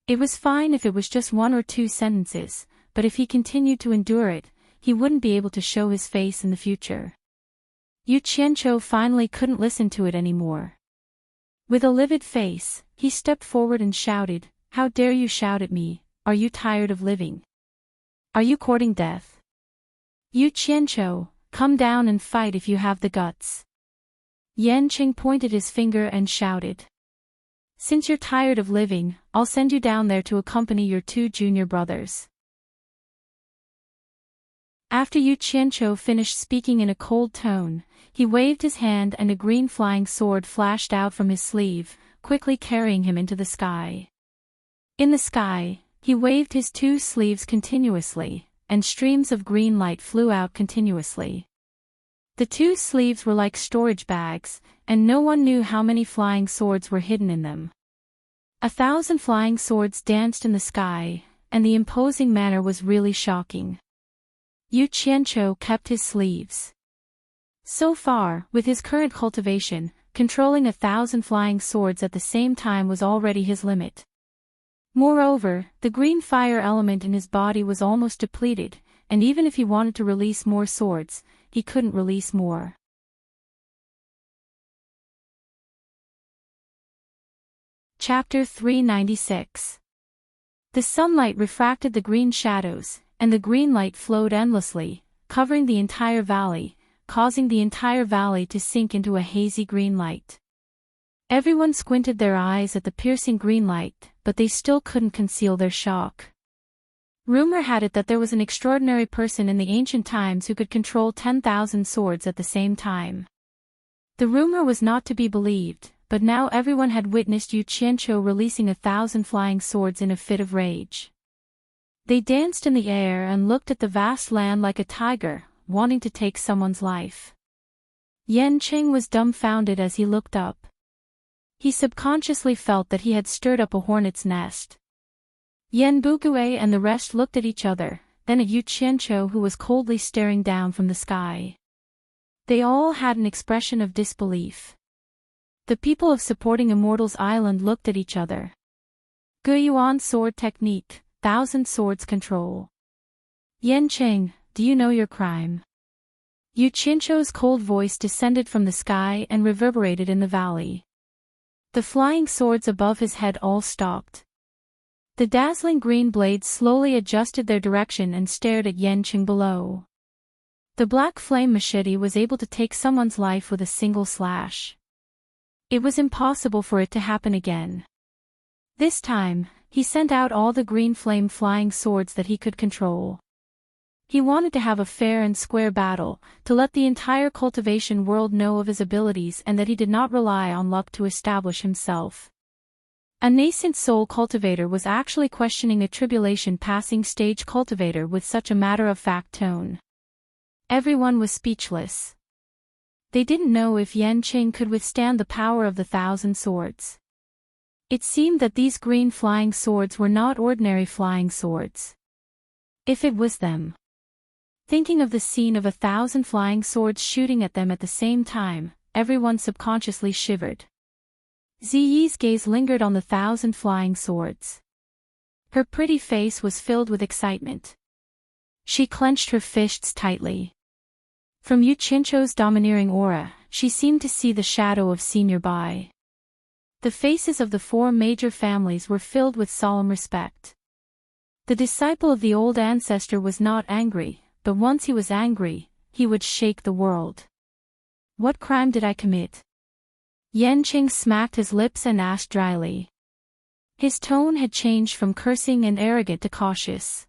It was fine if it was just 1 or 2 sentences, but if he continued to endure it, he wouldn't be able to show his face in the future. Yu Qianqiu finally couldn't listen to it anymore. With a livid face, he stepped forward and shouted, "How dare you shout at me? Are you tired of living? Are you courting death? Yu Qianqiu, come down and fight if you have the guts." Yan Qing pointed his finger and shouted. "Since you're tired of living, I'll send you down there to accompany your 2 junior brothers." After Yu Qianqiu finished speaking in a cold tone, he waved his hand and a green flying sword flashed out from his sleeve, quickly carrying him into the sky. In the sky, He waved his two sleeves continuously, and streams of green light flew out continuously. The two sleeves were like storage bags, and no one knew how many flying swords were hidden in them. 1,000 flying swords danced in the sky, and the imposing manner was really shocking. Yu Qianqiu kept his sleeves. So far, with his current cultivation, controlling 1,000 flying swords at the same time was already his limit. Moreover, the green fire element in his body was almost depleted, and even if he wanted to release more swords, he couldn't release more. Chapter 396. The sunlight refracted the green shadows, and the green light flowed endlessly, covering the entire valley, causing the entire valley to sink into a hazy green light. Everyone squinted their eyes at the piercing green light, but they still couldn't conceal their shock. Rumor had it that there was an extraordinary person in the ancient times who could control 10,000 swords at the same time. The rumor was not to be believed, but now everyone had witnessed Yu Qianqiu releasing 1,000 flying swords in a fit of rage. They danced in the air and looked at the vast land like a tiger, wanting to take someone's life. Yan Qing was dumbfounded as he looked up. He subconsciously felt that he had stirred up a hornet's nest. Yan Bugui and the rest looked at each other, then at Yu Qianqiu who was coldly staring down from the sky. They all had an expression of disbelief. The people of supporting Immortals Island looked at each other. Guyuan sword technique, 1,000 swords control. Yan Qing, do you know your crime? Yu Qianqiu's cold voice descended from the sky and reverberated in the valley. The flying swords above his head all stopped. The dazzling green blades slowly adjusted their direction and stared at Yan Qing below. The black flame machete was able to take someone's life with a single slash. It was impossible for it to happen again. This time, he sent out all the green flame flying swords that he could control. He wanted to have a fair and square battle, to let the entire cultivation world know of his abilities and that he did not rely on luck to establish himself. A nascent soul cultivator was actually questioning a tribulation passing stage cultivator with such a matter-of-fact tone. Everyone was speechless. They didn't know if Yan Qing could withstand the power of the 1,000 swords. It seemed that these green flying swords were not ordinary flying swords. If it was them. Thinking of the scene of 1,000 flying swords shooting at them at the same time, everyone subconsciously shivered. Ziyi's gaze lingered on the 1,000 flying swords. Her pretty face was filled with excitement. She clenched her fists tightly. From Yu Qianqiu's domineering aura, she seemed to see the shadow of Senior Bai. The faces of the 4 major families were filled with solemn respect. The disciple of the old ancestor was not angry, but once he was angry, he would shake the world. What crime did I commit? Yan Qing smacked his lips and asked dryly. His tone had changed from cursing and arrogant to cautious.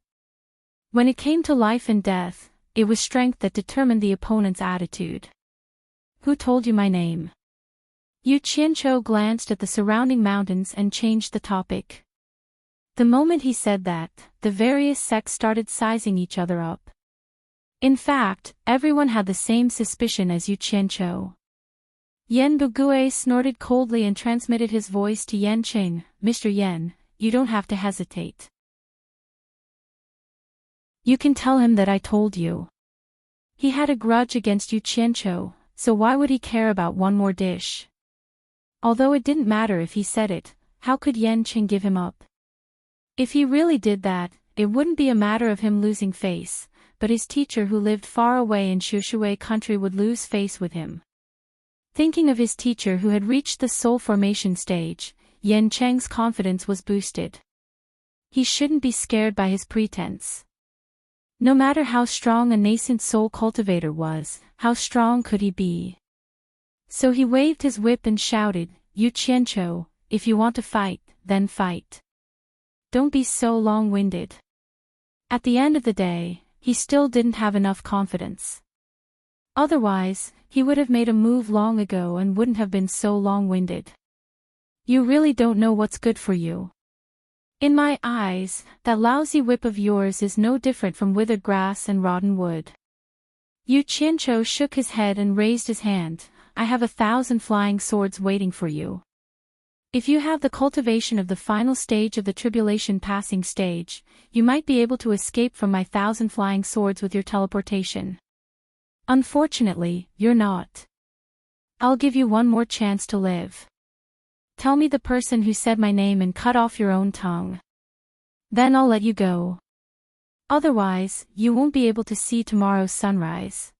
When it came to life and death, it was strength that determined the opponent's attitude. Who told you my name? Yu Qianqiu glanced at the surrounding mountains and changed the topic. The moment he said that, the various sects started sizing each other up. In fact, everyone had the same suspicion as Yu Qianqiu. Yan Bugui snorted coldly and transmitted his voice to Yan Qing. Mr. Yan, you don't have to hesitate. You can tell him that I told you. He had a grudge against Yu Qianqiu, so why would he care about one more dish? Although it didn't matter if he said it, how could Yan Qing give him up? If he really did that, it wouldn't be a matter of him losing face, but his teacher who lived far away in Shushui country would lose face with him. Thinking of his teacher who had reached the soul formation stage, Yan Cheng's confidence was boosted. He shouldn't be scared by his pretense. No matter how strong a nascent soul cultivator was, how strong could he be? So he waved his whip and shouted, Yu Qianqiu, if you want to fight, then fight. Don't be so long-winded. At the end of the day, he still didn't have enough confidence. Otherwise, he would have made a move long ago and wouldn't have been so long-winded. You really don't know what's good for you. In my eyes, that lousy whip of yours is no different from withered grass and rotten wood. Yu Qianqiu shook his head and raised his hand. I have 1,000 flying swords waiting for you. If you have the cultivation of the final stage of the tribulation passing stage, you might be able to escape from my 1,000 flying swords with your teleportation. Unfortunately, you're not. I'll give you one more chance to live. Tell me the person who said my name and cut off your own tongue. Then I'll let you go. Otherwise, you won't be able to see tomorrow's sunrise.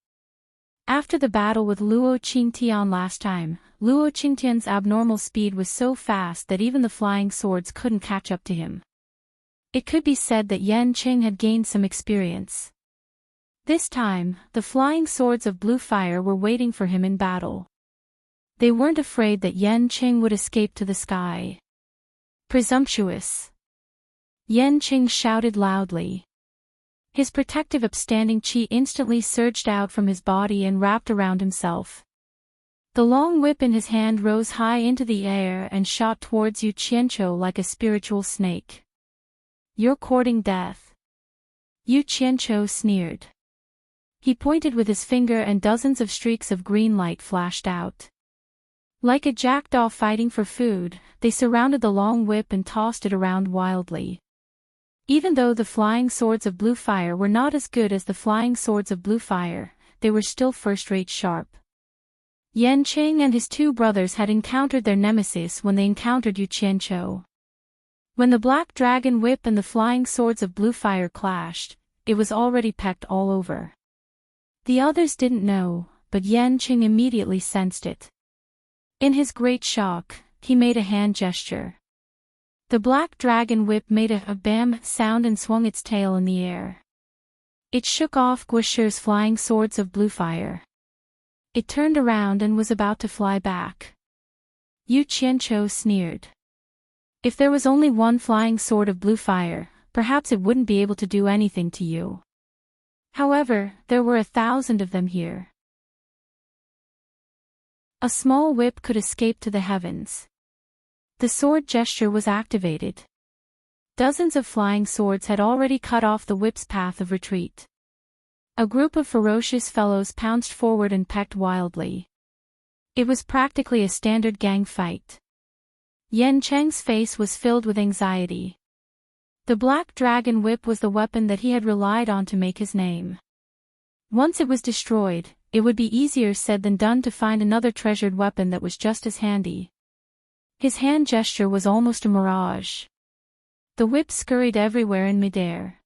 After the battle with Luo Qingtian last time, Luo Qingtian's abnormal speed was so fast that even the flying swords couldn't catch up to him. It could be said that Yan Qing had gained some experience. This time, the flying swords of blue fire were waiting for him in battle. They weren't afraid that Yan Qing would escape to the sky. Presumptuous! Yan Qing shouted loudly. His protective upstanding qi instantly surged out from his body and wrapped around himself. The long whip in his hand rose high into the air and shot towards Yu Qianqiu like a spiritual snake. You're courting death. Yu Qianqiu sneered. He pointed with his finger and dozens of streaks of green light flashed out. Like a jackdaw fighting for food, they surrounded the long whip and tossed it around wildly. Even though the flying swords of blue fire were not as good as the flying swords of blue fire, they were still first-rate sharp. Yan Qing and his two brothers had encountered their nemesis when they encountered Yu Qianqiu. When the black dragon whip and the flying swords of blue fire clashed, it was already pecked all over. The others didn't know, but Yan Qing immediately sensed it. In his great shock, he made a hand gesture. The black dragon whip made a bam sound and swung its tail in the air. It shook off Guishi's flying swords of blue fire. It turned around and was about to fly back. Yu Qianqiu sneered. If there was only one flying sword of blue fire, perhaps it wouldn't be able to do anything to you. However, there were 1,000 of them here. A small whip could escape to the heavens. The sword gesture was activated. Dozens of flying swords had already cut off the whip's path of retreat. A group of ferocious fellows pounced forward and pecked wildly. It was practically a standard gang fight. Yan Cheng's face was filled with anxiety. The black dragon whip was the weapon that he had relied on to make his name. Once it was destroyed, it would be easier said than done to find another treasured weapon that was just as handy. His hand gesture was almost a mirage. The whip scurried everywhere in midair.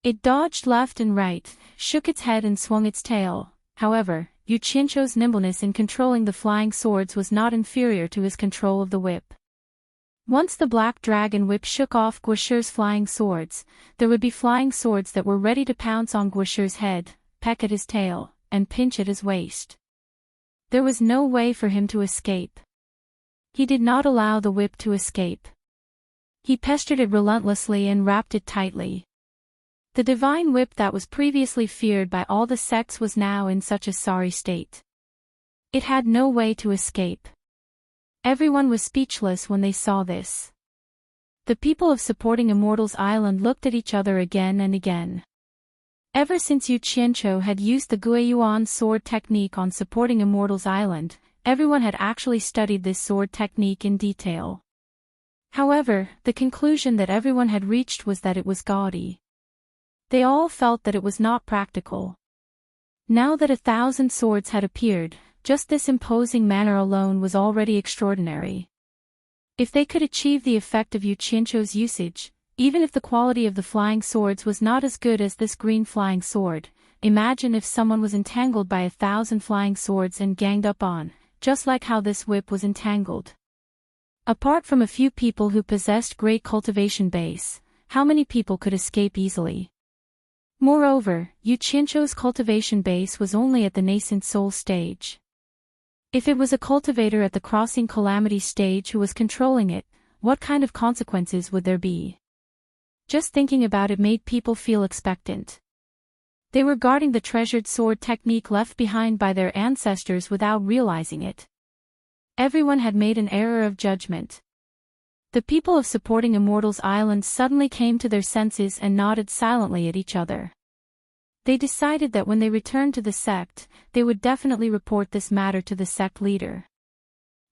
It dodged left and right, shook its head and swung its tail. However, Yu Qianqiu's nimbleness in controlling the flying swords was not inferior to his control of the whip. Once the black dragon whip shook off Guishi's flying swords, there would be flying swords that were ready to pounce on Guishi's head, peck at his tail, and pinch at his waist. There was no way for him to escape. He did not allow the whip to escape. He pestered it relentlessly and wrapped it tightly. The divine whip that was previously feared by all the sects was now in such a sorry state. It had no way to escape. Everyone was speechless when they saw this. The people of supporting Immortals Island looked at each other again and again. Ever since Yu Qianqiu had used the Guiyuan sword technique on supporting Immortals Island, everyone had actually studied this sword technique in detail. However, the conclusion that everyone had reached was that it was gaudy. They all felt that it was not practical. Now that 1,000 swords had appeared, just this imposing manner alone was already extraordinary. If they could achieve the effect of Yu Qianqiu's usage, even if the quality of the flying swords was not as good as this green flying sword, imagine if someone was entangled by 1,000 flying swords and ganged up on, just like how this whip was entangled. Apart from a few people who possessed great cultivation base, how many people could escape easily? Moreover, Yu Qianqiu's cultivation base was only at the nascent soul stage. If it was a cultivator at the crossing calamity stage who was controlling it, what kind of consequences would there be? Just thinking about it made people feel expectant. They were guarding the treasured sword technique left behind by their ancestors without realizing it. Everyone had made an error of judgment. The people of supporting Immortals Island suddenly came to their senses and nodded silently at each other. They decided that when they returned to the sect, they would definitely report this matter to the sect leader.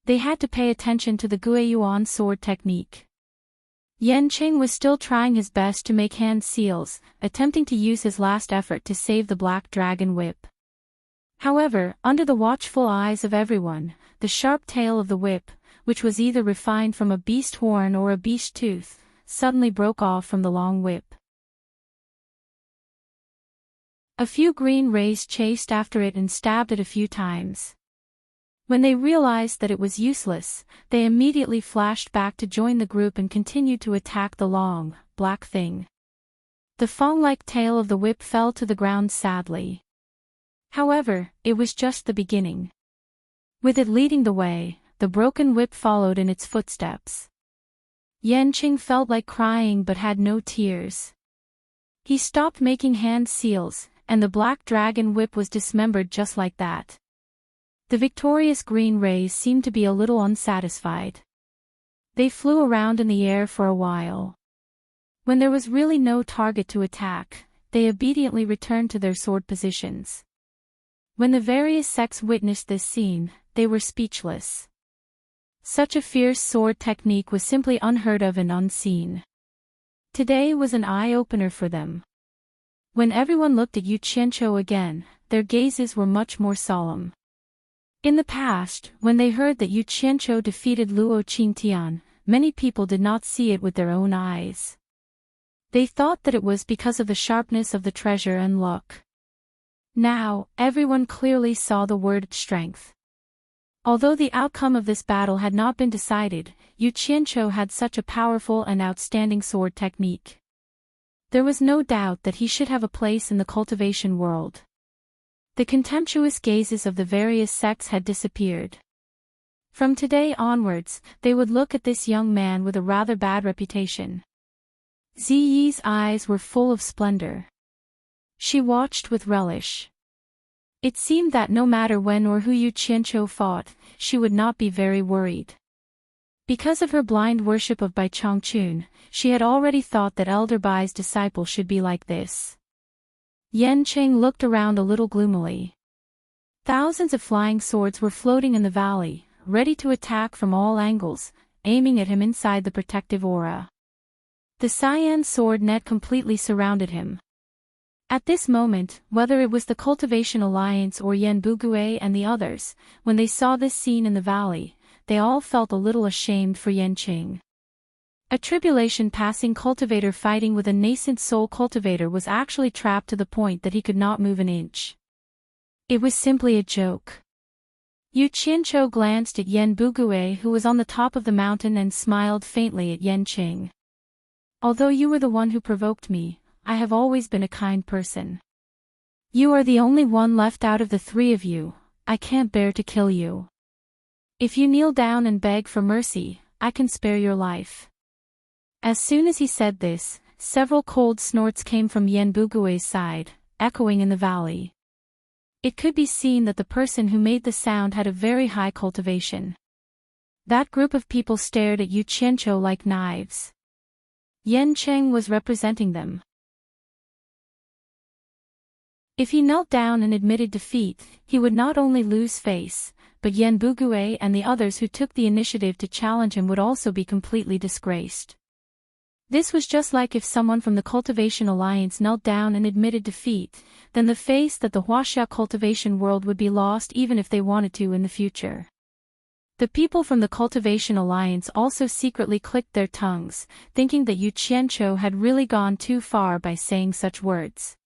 They had to pay attention to the Guiyuan sword technique. Yanqing was still trying his best to make hand seals, attempting to use his last effort to save the black dragon whip. However, under the watchful eyes of everyone, the sharp tail of the whip, which was either refined from a beast horn or a beast tooth, suddenly broke off from the long whip. A few green rays chased after it and stabbed it a few times. When they realized that it was useless, they immediately flashed back to join the group and continued to attack the long, black thing. The fang-like tail of the whip fell to the ground sadly. However, it was just the beginning. With it leading the way, the broken whip followed in its footsteps. Yanqing felt like crying but had no tears. He stopped making hand seals, and the black dragon whip was dismembered just like that. The victorious green rays seemed to be a little unsatisfied. They flew around in the air for a while. When there was really no target to attack, they obediently returned to their sword positions. When the various sects witnessed this scene, they were speechless. Such a fierce sword technique was simply unheard of and unseen. Today was an eye-opener for them. When everyone looked at Yu Qianqiu again, their gazes were much more solemn. In the past, when they heard that Yu Qianqiu defeated Luo Qingtian, many people did not see it with their own eyes. They thought that it was because of the sharpness of the treasure and luck. Now, everyone clearly saw the word strength. Although the outcome of this battle had not been decided, Yu Qianqiu had such a powerful and outstanding sword technique. There was no doubt that he should have a place in the cultivation world. The contemptuous gazes of the various sects had disappeared. From today onwards, they would look at this young man with a rather bad reputation. Ziyi's eyes were full of splendor. She watched with relish. It seemed that no matter when or who Yu Qianqiu fought, she would not be very worried. Because of her blind worship of Bai Chongqun, she had already thought that Elder Bai's disciple should be like this. Yanqing looked around a little gloomily. Thousands of flying swords were floating in the valley, ready to attack from all angles, aiming at him inside the protective aura. The cyan sword net completely surrounded him. At this moment, whether it was the Cultivation Alliance or Yan Bugui and the others, when they saw this scene in the valley, they all felt a little ashamed for Yanqing. A tribulation-passing cultivator fighting with a nascent soul cultivator was actually trapped to the point that he could not move an inch. It was simply a joke. Yu Qianqiu glanced at Yan Bugui, who was on the top of the mountain, and smiled faintly at Yanqing. Although you were the one who provoked me, I have always been a kind person. You are the only one left out of the three of you. I can't bear to kill you. If you kneel down and beg for mercy, I can spare your life. As soon as he said this, several cold snorts came from Yan Bugui's side, echoing in the valley. It could be seen that the person who made the sound had a very high cultivation. That group of people stared at Yu Qianqiu like knives. Yanqing was representing them. If he knelt down and admitted defeat, he would not only lose face, but Yan Bugui and the others who took the initiative to challenge him would also be completely disgraced. This was just like if someone from the Cultivation Alliance knelt down and admitted defeat, then the face that the Huaxia cultivation world would be lost even if they wanted to in the future. The people from the Cultivation Alliance also secretly clicked their tongues, thinking that Yu Qianqiu had really gone too far by saying such words.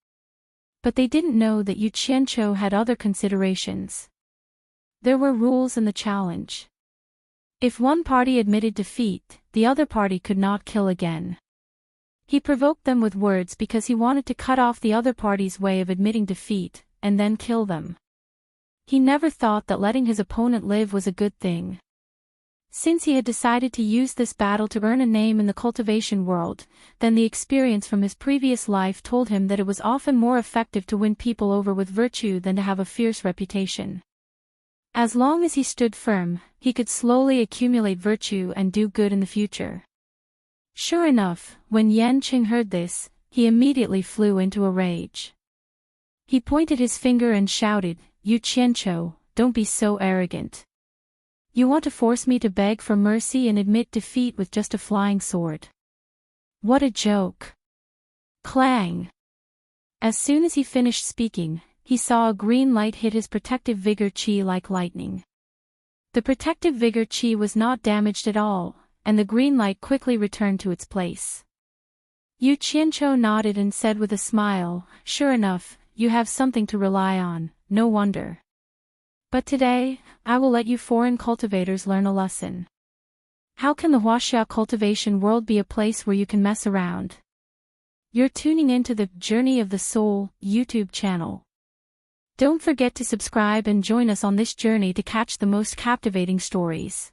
But they didn't know that Yu Qianqiu had other considerations. There were rules in the challenge. If one party admitted defeat, the other party could not kill again. He provoked them with words because he wanted to cut off the other party's way of admitting defeat, and then kill them. He never thought that letting his opponent live was a good thing. Since he had decided to use this battle to earn a name in the cultivation world, then the experience from his previous life told him that it was often more effective to win people over with virtue than to have a fierce reputation. As long as he stood firm, he could slowly accumulate virtue and do good in the future. Sure enough, when Yanqing heard this, he immediately flew into a rage. He pointed his finger and shouted, "You Qianqiu, don't be so arrogant. You want to force me to beg for mercy and admit defeat with just a flying sword? What a joke!" Clang! As soon as he finished speaking, he saw a green light hit his protective vigor chi like lightning. The protective vigor chi was not damaged at all, and the green light quickly returned to its place. Yu Qianqiu nodded and said with a smile, "Sure enough, you have something to rely on, no wonder. But today, I will let you foreign cultivators learn a lesson. How can the Huaxia cultivation world be a place where you can mess around?" You're tuning into the Journey of the Soul YouTube channel. Don't forget to subscribe and join us on this journey to catch the most captivating stories.